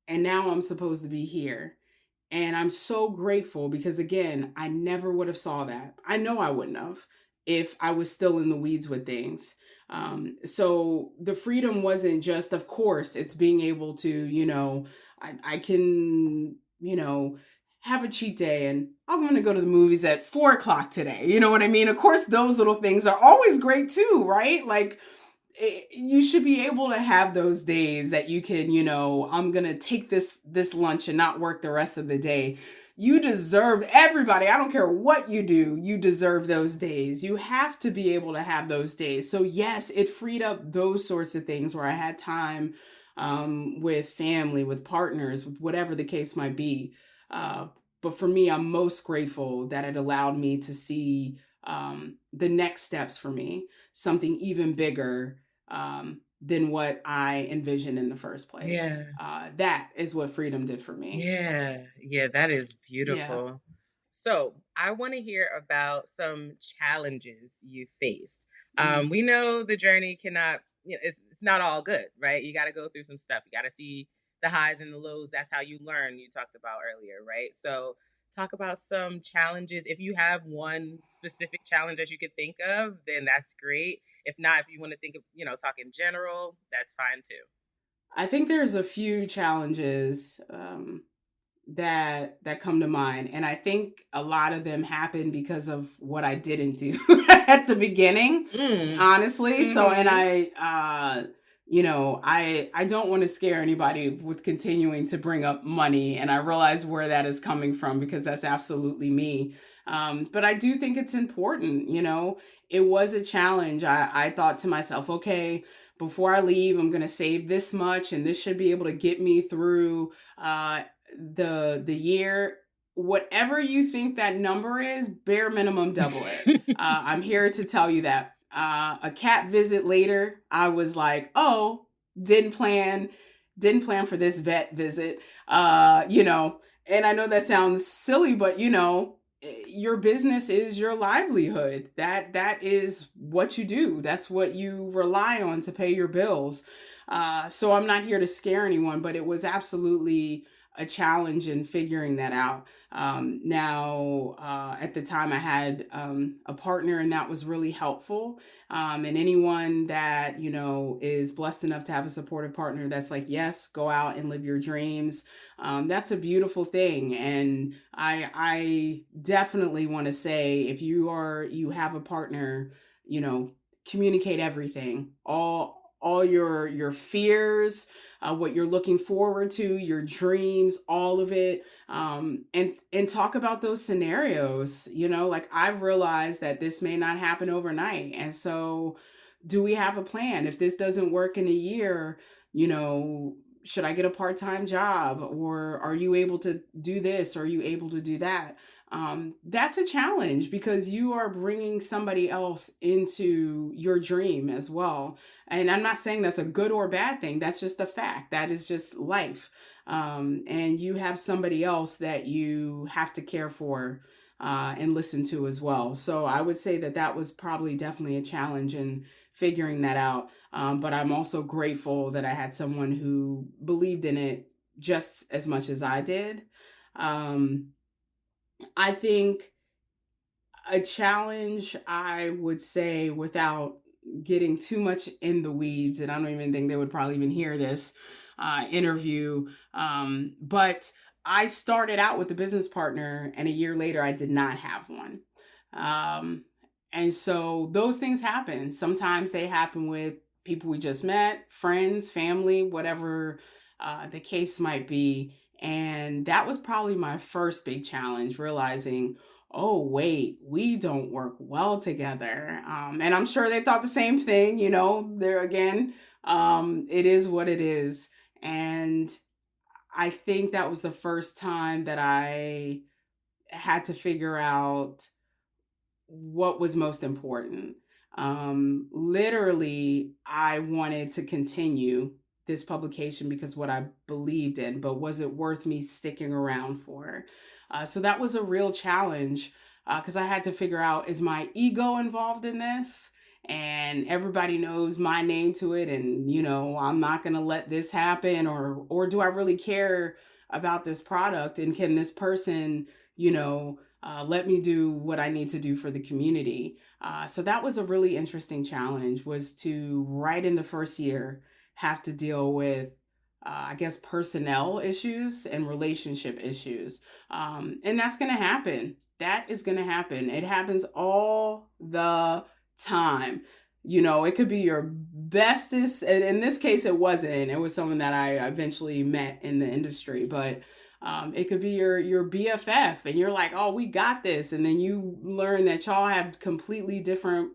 and now I'm supposed to be here. And I'm so grateful because, again, I never would have saw that. I know I wouldn't have if I was still in the weeds with things. So the freedom wasn't just, of course, it's being able to, I can, have a cheat day and I'm going to go to the movies at 4:00 today. You know what I mean? Of course, those little things are always great too, right? Like, you should be able to have those days that you can, I'm going to take this lunch and not work the rest of the day. You deserve, everybody, I don't care what you do, you deserve those days. You have to be able to have those days. So yes, it freed up those sorts of things where I had time with family, with partners, with whatever the case might be. But for me, I'm most grateful that it allowed me to see the next steps for me, something even bigger than what I envisioned in the first place. Yeah. That is what freedom did for me. Yeah. Yeah. That is Yeah. beautiful. So I want to hear about some challenges you faced. Mm. We know the journey cannot, it's not all good, right? You got to go through some stuff. You got to see the highs and the lows. That's how you learn, you talked about earlier, right? So talk about some challenges. If you have one specific challenge that you could think of, then that's great. If not, if you want to think of, talk in general, that's fine too. I think there's a few challenges that come to mind, and I think a lot of them happen because of what I didn't do at the beginning, Mm. honestly. So, and Hmm. I don't want to scare anybody with continuing to bring up money, and I realize where that is coming from because that's absolutely me. But I do think it's important. It was a challenge. I thought to myself, okay, before I leave, I'm going to save this much, and this should be able to get me through the year. Whatever you think that number is, bare minimum double it. I'm here to tell you that. A cat visit later, I was like, oh, didn't plan didn't plan for this vet visit. And I know that sounds silly, but your business is your livelihood. That is what you do. That's what you rely on to pay your bills. So I'm not here to scare anyone, but it was absolutely a challenge in figuring that out. Now, at the time, I had a partner, and that was really helpful. And anyone that is blessed enough to have a supportive partner that's like, yes, go out and live your dreams. That's a beautiful thing, and I definitely want to say, if you have a partner, communicate everything, all your fears, what you're looking forward to, your dreams, all of it, and talk about those scenarios. Like, I've realized that this may not happen overnight, and so do we have a plan? If this doesn't work in a year, you know should I get a part-time job, or are you able to do this, or are you able to do that? That's a challenge because you are bringing somebody else into your dream as well. And I'm not saying that's a good or bad thing. That's just a fact. That is just life. And you have somebody else that you have to care for and listen to as well. So I would say that was probably definitely a challenge in figuring that out. But I'm also grateful that I had someone who believed in it just as much as I did. Um, I think a challenge, I would say, without getting too much in the weeds, and I don't even think they would probably even hear this interview, but I started out with a business partner, and a year later, I did not have one. Um, and so those things happen. Sometimes they happen with people we just met, friends, family, whatever the case might be. And that was probably my first big challenge, realizing, oh, wait, we don't work well together. And I'm sure they thought the same thing, there again, it is what it is. And I think that was the first time that I had to figure out what was most important. Literally, I wanted to continue this publication because what I believed in, but was it worth me sticking around for? So that was a real challenge because I had to figure out, is my ego involved in this? And everybody knows my name to it, and I'm not going to let this happen, or do I really care about this product, and can this person, let me do what I need to do for the community. So that was a really interesting challenge, was to, right in the first year, have to deal with, I guess, personnel issues and relationship issues. And that's going to happen. That is going to happen. It happens all the time. It could be your bestest. And in this case, it wasn't. It was someone that I eventually met in the industry. But it could be your BFF, and you're like, oh, we got this. And then you learn that y'all have completely different,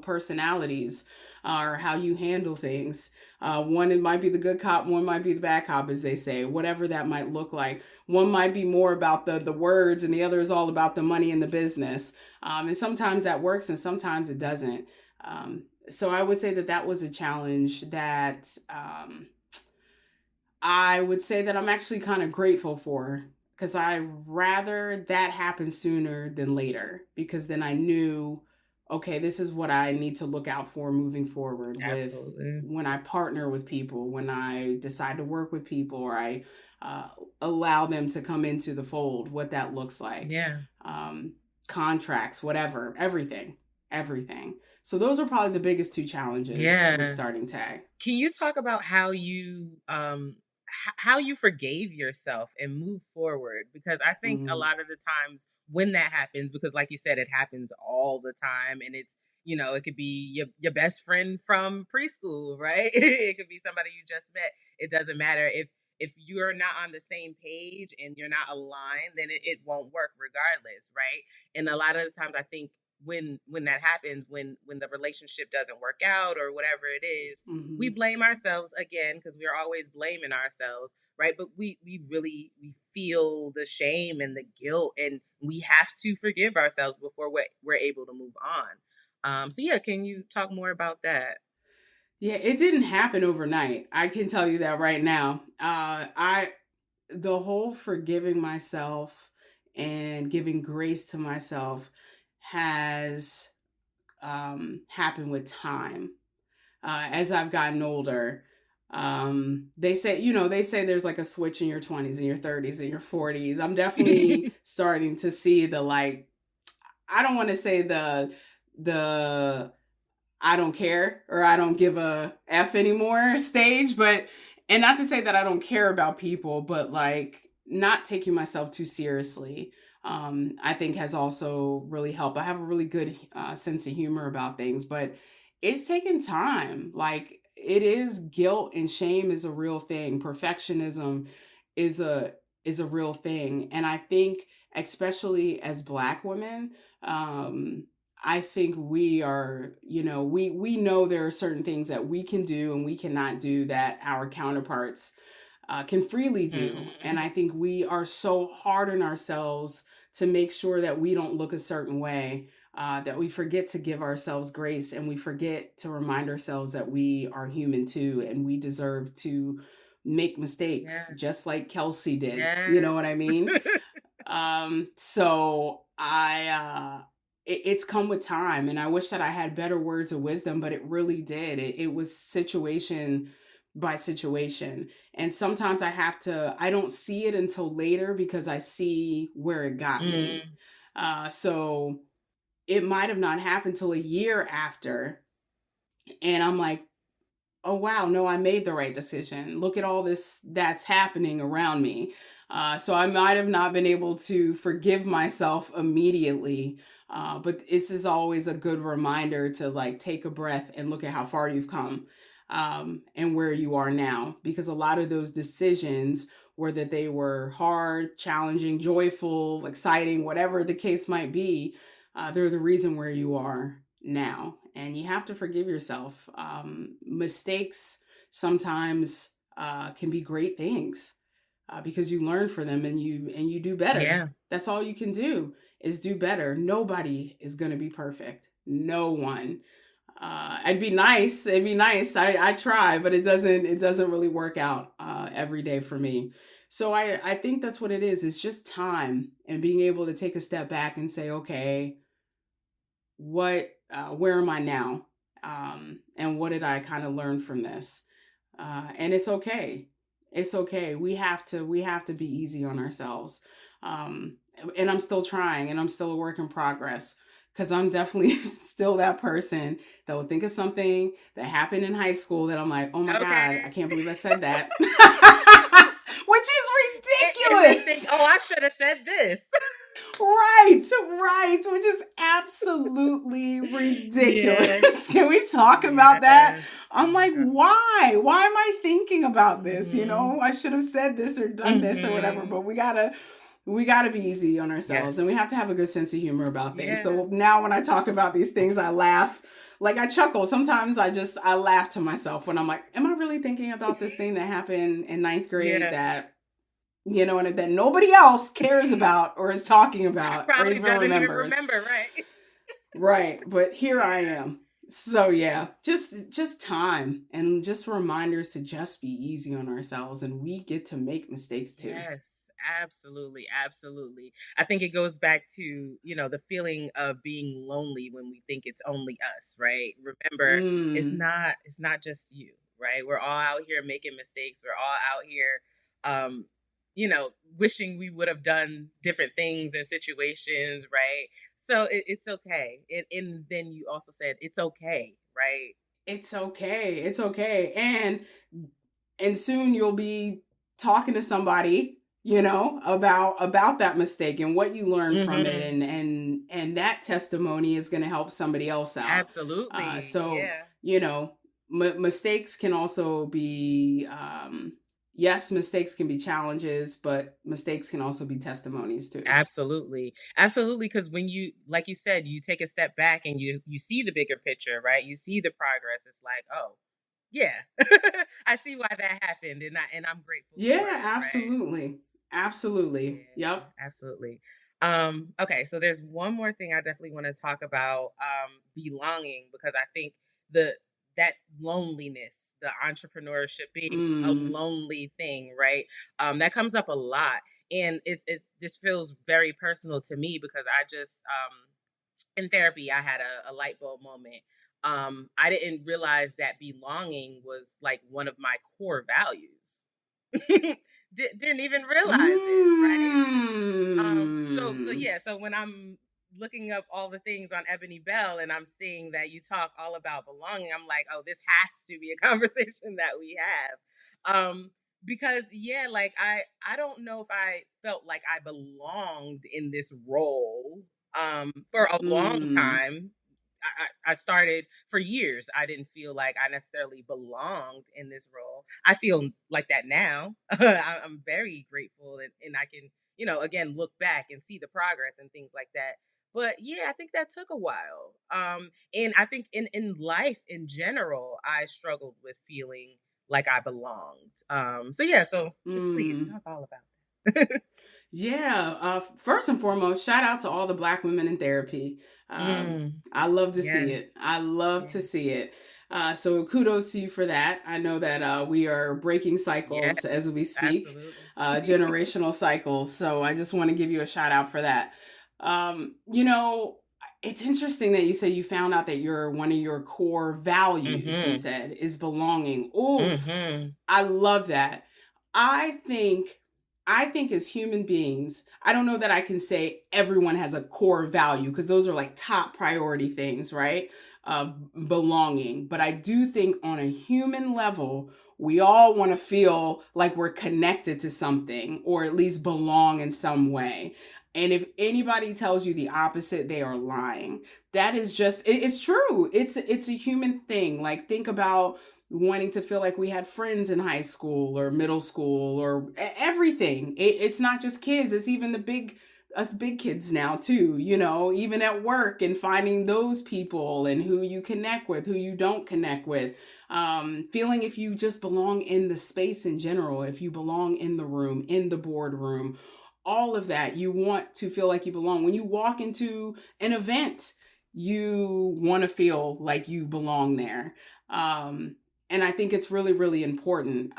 personalities, or how you handle things. One, it might be the good cop, one might be the bad cop, as they say, whatever that might look like. One might be more about the words, and the other is all about the money and the business. And sometimes that works, and sometimes it doesn't. So I would say that that was a challenge that I would say that I'm actually kind of grateful for, because I rather that happen sooner than later, because then I knew, okay, this is what I need to look out for moving forward with Absolutely. when I partner with people, when I decide to work with people, or I uh, allow them to come into the fold, what that looks like. Yeah. Um, Contracts, whatever, everything, everything. So those are probably the biggest two challenges with Yeah. starting Tag. Can you talk about how you how you forgave yourself and move forward? Because I think a Mm-hmm. lot of the times when that happens, because like you said, it happens all the time, and it's, it could be your best friend from preschool, right? It could be somebody you just met. It doesn't matter if you're not on the same page and you're not aligned, then it won't work regardless, right? And a lot of the times I think when that happens, when the relationship doesn't work out or whatever it is, we Mm-hmm. blame ourselves again, because we're always blaming ourselves, right? But we feel the shame and the guilt, and we have to forgive ourselves before we're able to move on. So yeah, can you talk more about that? Yeah, it didn't happen overnight. I can tell you that right now. I The whole forgiving myself and giving grace to myself has happened with time. As I've gotten older, they say there's like a switch in your 20s and your 30s and your 40s. I'm definitely starting to see the, like, I don't want to say the I don't care or I don't give a F anymore stage, but, and not to say that I don't care about people, but like not taking myself too seriously, I think has also really helped. I have a really good sense of humor about things, but it's taken time. Like, it is, guilt and shame is a real thing. Perfectionism is a real thing. And I think, especially as Black women, um, I think we are, we know there are certain things that we can do and we cannot do that our counterparts can freely do. And Hmm. I think we are so hard on ourselves to make sure that we don't look a certain way, that we forget to give ourselves grace, and we forget to remind ourselves that we are human too, and we deserve to make mistakes Yes. just like Kelsey did. You know Yes. what I mean? So it's come with time, and I wish that I had better words of wisdom, but it really did. It was situation by situation. And sometimes I don't see it until later because I see where it got me. Mm, So it might have not happened till a year after. And I'm like, oh wow, no, I made the right decision. Look at all this that's happening around me. So I might have not been able to forgive myself immediately, but this is always a good reminder to, like, take a breath and look at how far you've come, and where you are now, because a lot of those decisions, whether they were hard, challenging, joyful, exciting, whatever the case might be, they're the reason where you are now, and you have to forgive yourself. Mistakes sometimes can be great things, because you learn from them, and you do better. yeah. That's all you can do, is do better. Nobody is going to be perfect. No one. It'd be nice. It'd be nice. I try, but it doesn't really work out every day for me. So I think that's what it is. It's just time and being able to take a step back and say, okay, where am I now, and what did I kind of learn from this, and it's okay. It's okay. We have to be easy on ourselves, um, and I'm still trying, and I'm still a work in progress, because I'm definitely still that person that will think of something that happened in high school that I'm like, oh my god, I Okay. can't believe I said that. Which is And then think, ridiculous. oh, I should have said this. Right, right, which is absolutely Yes. ridiculous. Can we talk about that? Yes. Oh I'm my like, god. why? Why am I thinking about this? Mhm. I should have said this or done this or whatever, Mhm. but we gotta be easy on ourselves, and Yes. we have to have a good sense of humor about things. Yeah. So now when I talk about these things, I laugh. Like, I chuckle. Sometimes I laugh to myself when I'm like, am I really thinking about this thing that happened in ninth grade Yeah. that, and that nobody else cares about or is talking about or Probably even doesn't even remembers. remember, right? Right. But here I am. So yeah, just time and just reminders to just be easy on ourselves, and we get to make mistakes too. Yes, absolutely, absolutely. I think it goes back to, the feeling of being lonely when we think it's only us, right? Remember, Mm, it's not just you, right? We're all out here making mistakes. We're all out here um, wishing we would have done different things in situations, right? So it's okay. And then you also said it's okay, right? it's okay. It's okay. And soon you'll be talking to somebody, about that mistake and what you learned from it, Mhm. and that testimony is going to help somebody else out. Absolutely. So Yeah. mistakes can also be, yes, mistakes can be challenges, but mistakes can also be testimonies too. Absolutely. Absolutely, because when you like you said, you take a step back and you see the bigger picture, right? You see the progress. It's like, "Oh, yeah. I see why that happened, and I'm grateful for Yeah, it," right? absolutely. Absolutely. Yeah, Yep. absolutely. Okay, so there's one more thing I definitely want to talk about, belonging, because I think the that loneliness, the entrepreneurship being a Mm. lonely thing, right? That comes up a lot, and it's this feels very personal to me because I just in therapy I had a light bulb moment. I didn't realize that belonging was like one of my core values. Didn't even realize it, right? So Mm. yeah, so when I'm looking up all the things on Ebony Bell and I'm seeing that you talk all about belonging, I'm like, oh, this has to be a conversation that we have. Because yeah, like I don't know if I felt like I belonged in this role for a long Mm. time. I started for years. I didn't feel like I necessarily belonged in this role. I feel like that now. I'm very grateful, and I can, again, look back and see the progress and things like that. But yeah, I think that took a while. And I think in life in general, I struggled with feeling like I belonged. So yeah, so just please Mm. talk all about that. Yeah. First and foremost, shout out to all the Black women in therapy. Mm, I love to see it. yes, I love to yes, see it. So kudos to you for that. I know that we are breaking cycles yes, as we speak, absolutely. generational cycles. So I just want to give you a shout out for that. Um, you know, it's interesting that you say you found out that one of your core values, you Mm-hmm. said, is belonging. Oof, Mm-hmm. I love that. I think I think as human beings, I don't know that I can say everyone has a core value because those are like top priority things, right? Belonging. But I do think on a human level, we all want to feel like we're connected to something or at least belong in some way. And if anybody tells you the opposite, they are lying. That is just it's true. It's a human thing. Like think about wanting to feel like we had friends in high school or middle school or everything. It's not just kids, it's even us big kids now too, even at work and finding those people and who you connect with, who you don't connect with. Feeling if you just belong in the space in general, if you belong in the room, in the boardroom, all of that, you want to feel like you belong. When you walk into an event, you want to feel like you belong there. Um, and I think it's really, really important,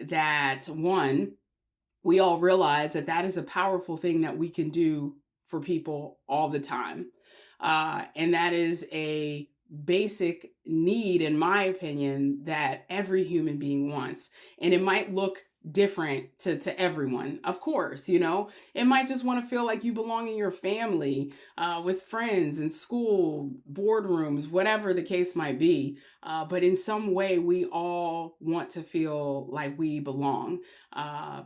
that one, we all realize that that is a powerful thing that we can do for people all the time. And that is a basic need, in my opinion, that every human being wants. And it might look different to everyone, of course, it might just want to feel like you belong in your family, with friends in school, boardrooms, whatever the case might be. But in some way, we all want to feel like we belong. Uh,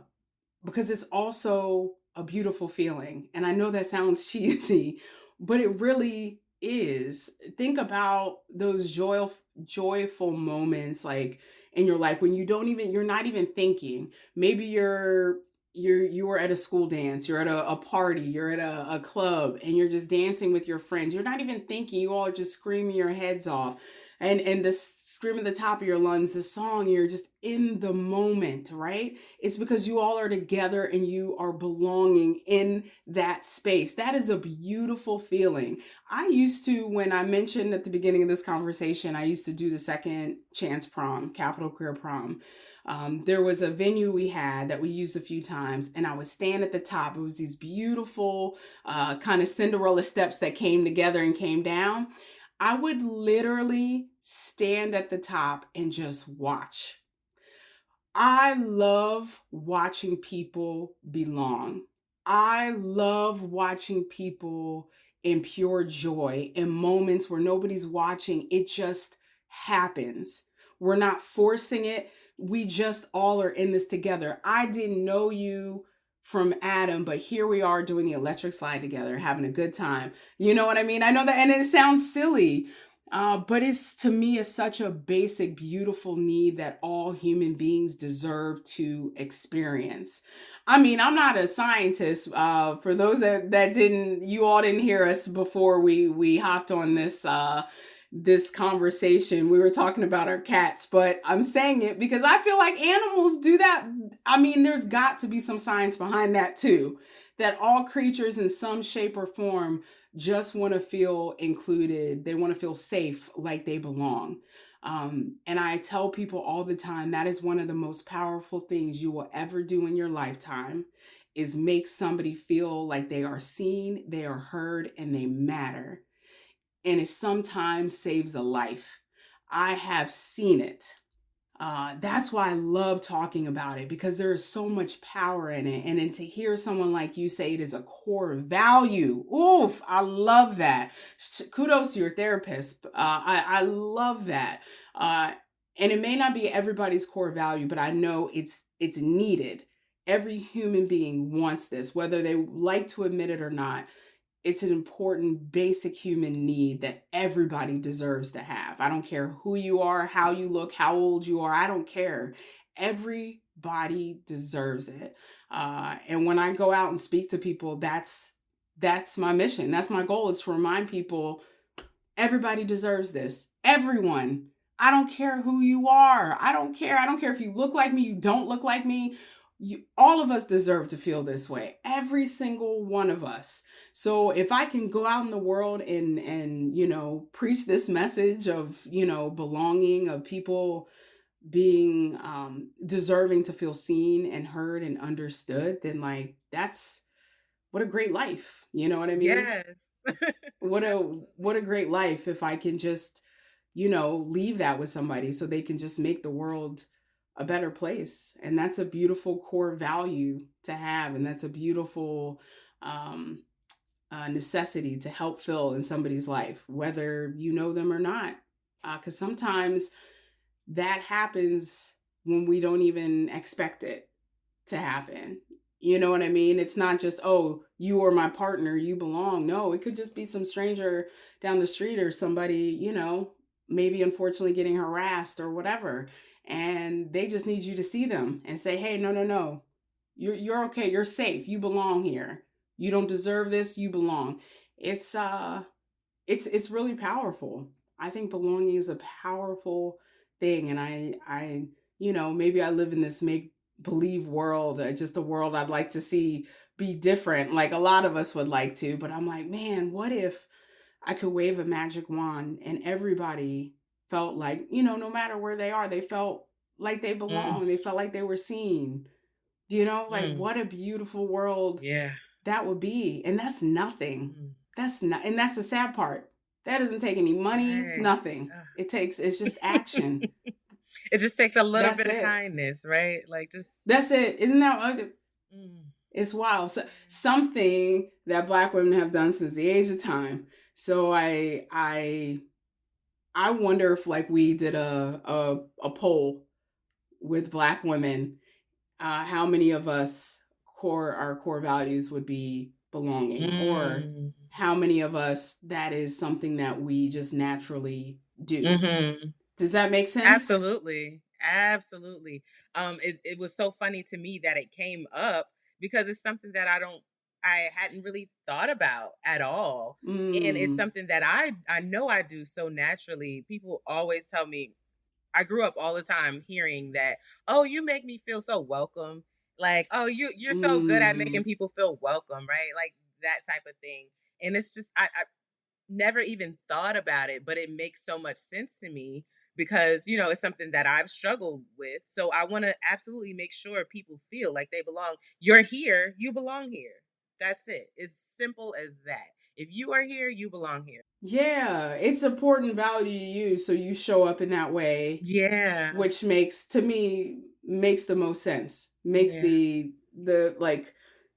because it's also a beautiful feeling. And I know that sounds cheesy, but it really is. Think about those joyful moments like in your life when you're not even thinking. Maybe you are at a school dance, you're at a party, you're at a club, and you're just dancing with your friends. You're not even thinking, you all are just screaming your heads off. and the scream at the top of your lungs, the song, you're just in the moment, right? It's because you all are together and you are belonging in that space. That is a beautiful feeling. I used to, when I mentioned at the beginning of this conversation, I used to do the second chance prom, capital career prom. There was a venue we had that we used a few times, and I would stand at the top. It was these beautiful kind of Cinderella steps that came together and came down. I would literally stand at the top and just watch. I love watching people belong. I love watching people in pure joy in moments where nobody's watching. It just happens. We're not forcing it. We just all are in this together. I didn't know you from Adam, but here we are doing the electric slide together, having a good time. You know what I mean? I know that, and it sounds silly, but it's, to me, is such a basic, beautiful need that all human beings deserve to experience. I mean, I'm not a scientist. For those that didn't, you all didn't hear us before we hopped on this conversation. We were talking about our cats, but I'm saying it because I feel like animals do that. I mean, there's got to be some science behind that too. That all creatures in some shape or form just want to feel included. They want to feel safe, like they belong. And I tell people all the time that is one of the most powerful things you will ever do in your lifetime, is make somebody feel like they are seen, they are heard, and they matter. And it sometimes saves a life. I have seen it. That's why I love talking about it, because there is so much power in it. And then to hear someone like you say it is a core value. Oof, I love that. Kudos to your therapist. I love that. Uh, and it may not be everybody's core value, but I know it's needed. Every human being wants this, whether they like to admit it or not. It's an important basic human need that everybody deserves to have. I don't care who you are, how you look, how old you are. I don't care. Everybody deserves it. And when I go out and speak to people, that's my mission. That's my goal, is to remind people everybody deserves this. Everyone. I don't care who you are. I don't care. I don't care if you look like me, you don't look like me. All of us deserve to feel this way. Every single one of us. So if I can go out in the world and preach this message of belonging, of people being deserving to feel seen and heard and understood, then like that's what a great life. You know what I mean? Yes. What a great life if I can just leave that with somebody so they can just make the world a better place. And that's a beautiful core value to have, and that's a beautiful um necessity to help fill in somebody's life, whether you know them or not. Because sometimes that happens when we don't even expect it to happen. You know what I mean? It's not just, oh, you are my partner, you belong. No, it could just be some stranger down the street, or somebody, maybe unfortunately getting harassed or whatever. And they just need you to see them and say, hey, no, no, no. You're okay. You're safe. You belong here. You don't deserve this. You belong. It's it's really powerful. I think belonging is a powerful thing, and maybe I live in this make believe world, just a world I'd like to see be different, like a lot of us would like to. But I'm like, man, what if I could wave a magic wand and everybody felt like, no matter where they are, they felt like they Mm, belong. They felt like they were seen. Like mm. what a beautiful world Yeah. that would be. And that's nothing. Mm. That's not, and that's the sad part. That doesn't take any money, Right. nothing. It's just action. It just takes a little That's bit of it. kindness, right? Like just That's it. Isn't that, mm, it's wild. So, something that Black women have done since the age of time. So I wonder if, like, we did a poll with Black women, how many of us our core values would be belonging, or mm, how many of us that is something that we just naturally do. mhm. Does that make sense? Absolutely. Absolutely. It was so funny to me that it came up because it's something that I hadn't really thought about at all. And it's Mm. something that I know I do so naturally. People always tell me, I grew up all the time hearing that, oh, you make me feel so welcome. Like, oh, you're so good at making Mm. people feel welcome, right? Like that type of thing. And it's just I never even thought about it, but it makes so much sense to me because, it's something that I've struggled with. So I want to absolutely make sure people feel like they belong. You're here, you belong here. That's it. It's simple as that. If you are here, you belong here. Yeah, it's important value to you, so you show up in that way, Yeah. which to me makes the most sense. Makes Yeah. the like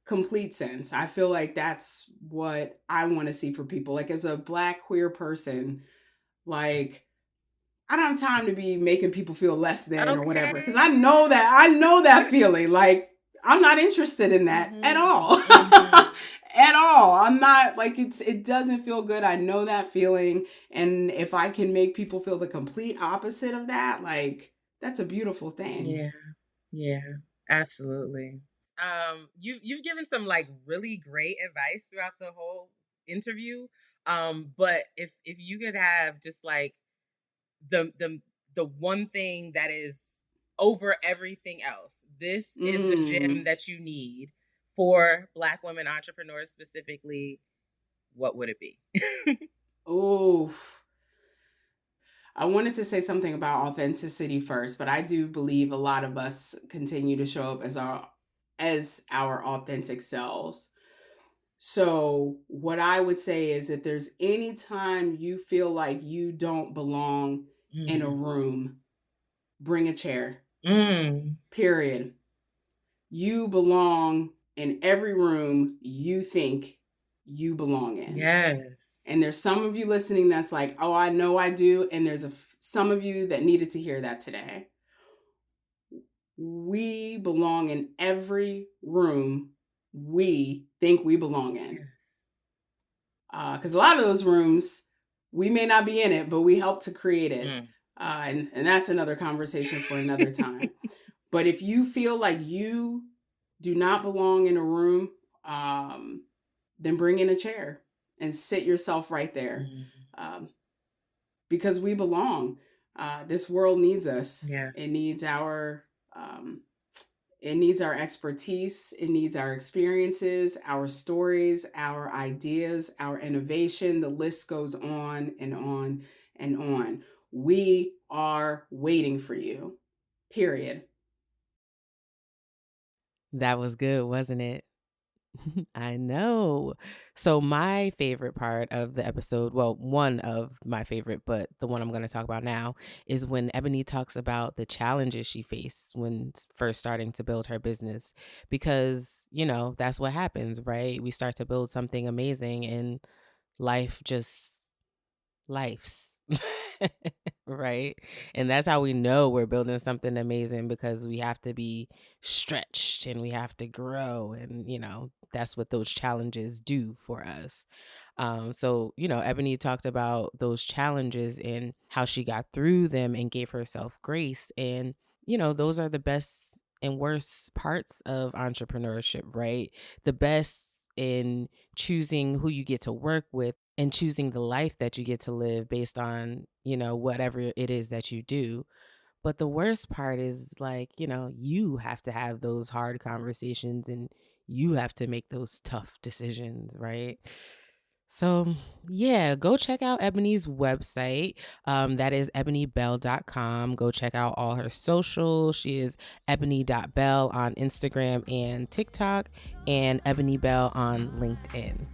complete sense. I feel like that's what I want to see for people. Like as a Black queer person, like I don't have time to be making people feel less than or whatever, because Okay. I know that feeling. Like I'm not interested in that at all. At all. I'm not like it doesn't feel good. I know that feeling, and if I can make people feel the complete opposite of that, like that's a beautiful thing. Yeah. Yeah. Absolutely. You've given some like really great advice throughout the whole interview. But if you could have just like the one thing that is over everything else, this is the gem Mm. that you need for Black women entrepreneurs specifically, what would it be? Oof. I wanted to say something about authenticity first, but I do believe a lot of us continue to show up as our authentic selves. So, what I would say is if there's any time you feel like you don't belong in a Mm. room, bring a chair. Mm. Period. You belong in every room you think you belong in. Yes. And there's some of you listening that's like, "Oh, I know I do." And there's some of you that needed to hear that today. We belong in every room we think we belong in. Yes. Because a lot of those rooms, we may not be in it, but we help to create it. Mm. And that's another conversation for another time. But if you feel like you do not belong in a room, then bring in a chair and sit yourself right there. Because we belong. This world needs us. Yeah. It needs it needs our expertise. It needs our experiences, our stories, our ideas, our innovation. The list goes on and on and on. We are waiting for you. Period. That was good, wasn't it? I know. So my favorite part of the episode, well, one of my favorite, but the one I'm going to talk about now is when Ebony talks about the challenges she faced when first starting to build her business. Because, that's what happens, right? We start to build something amazing and life just lifes. Right? And that's how we know we're building something amazing, because we have to be stretched and we have to grow. And, that's what those challenges do for us. So, Ebony talked about those challenges and how she got through them and gave herself grace. And, those are the best and worst parts of entrepreneurship, right? The best in choosing who you get to work with and choosing the life that you get to live based on, whatever it is that you do. But the worst part is like, you have to have those hard conversations and you have to make those tough decisions, right? So, yeah, go check out Ebony's website. That is ebonybell.com. Go check out all her socials. She is ebony.bell on Instagram and TikTok, and Ebony Bell on LinkedIn.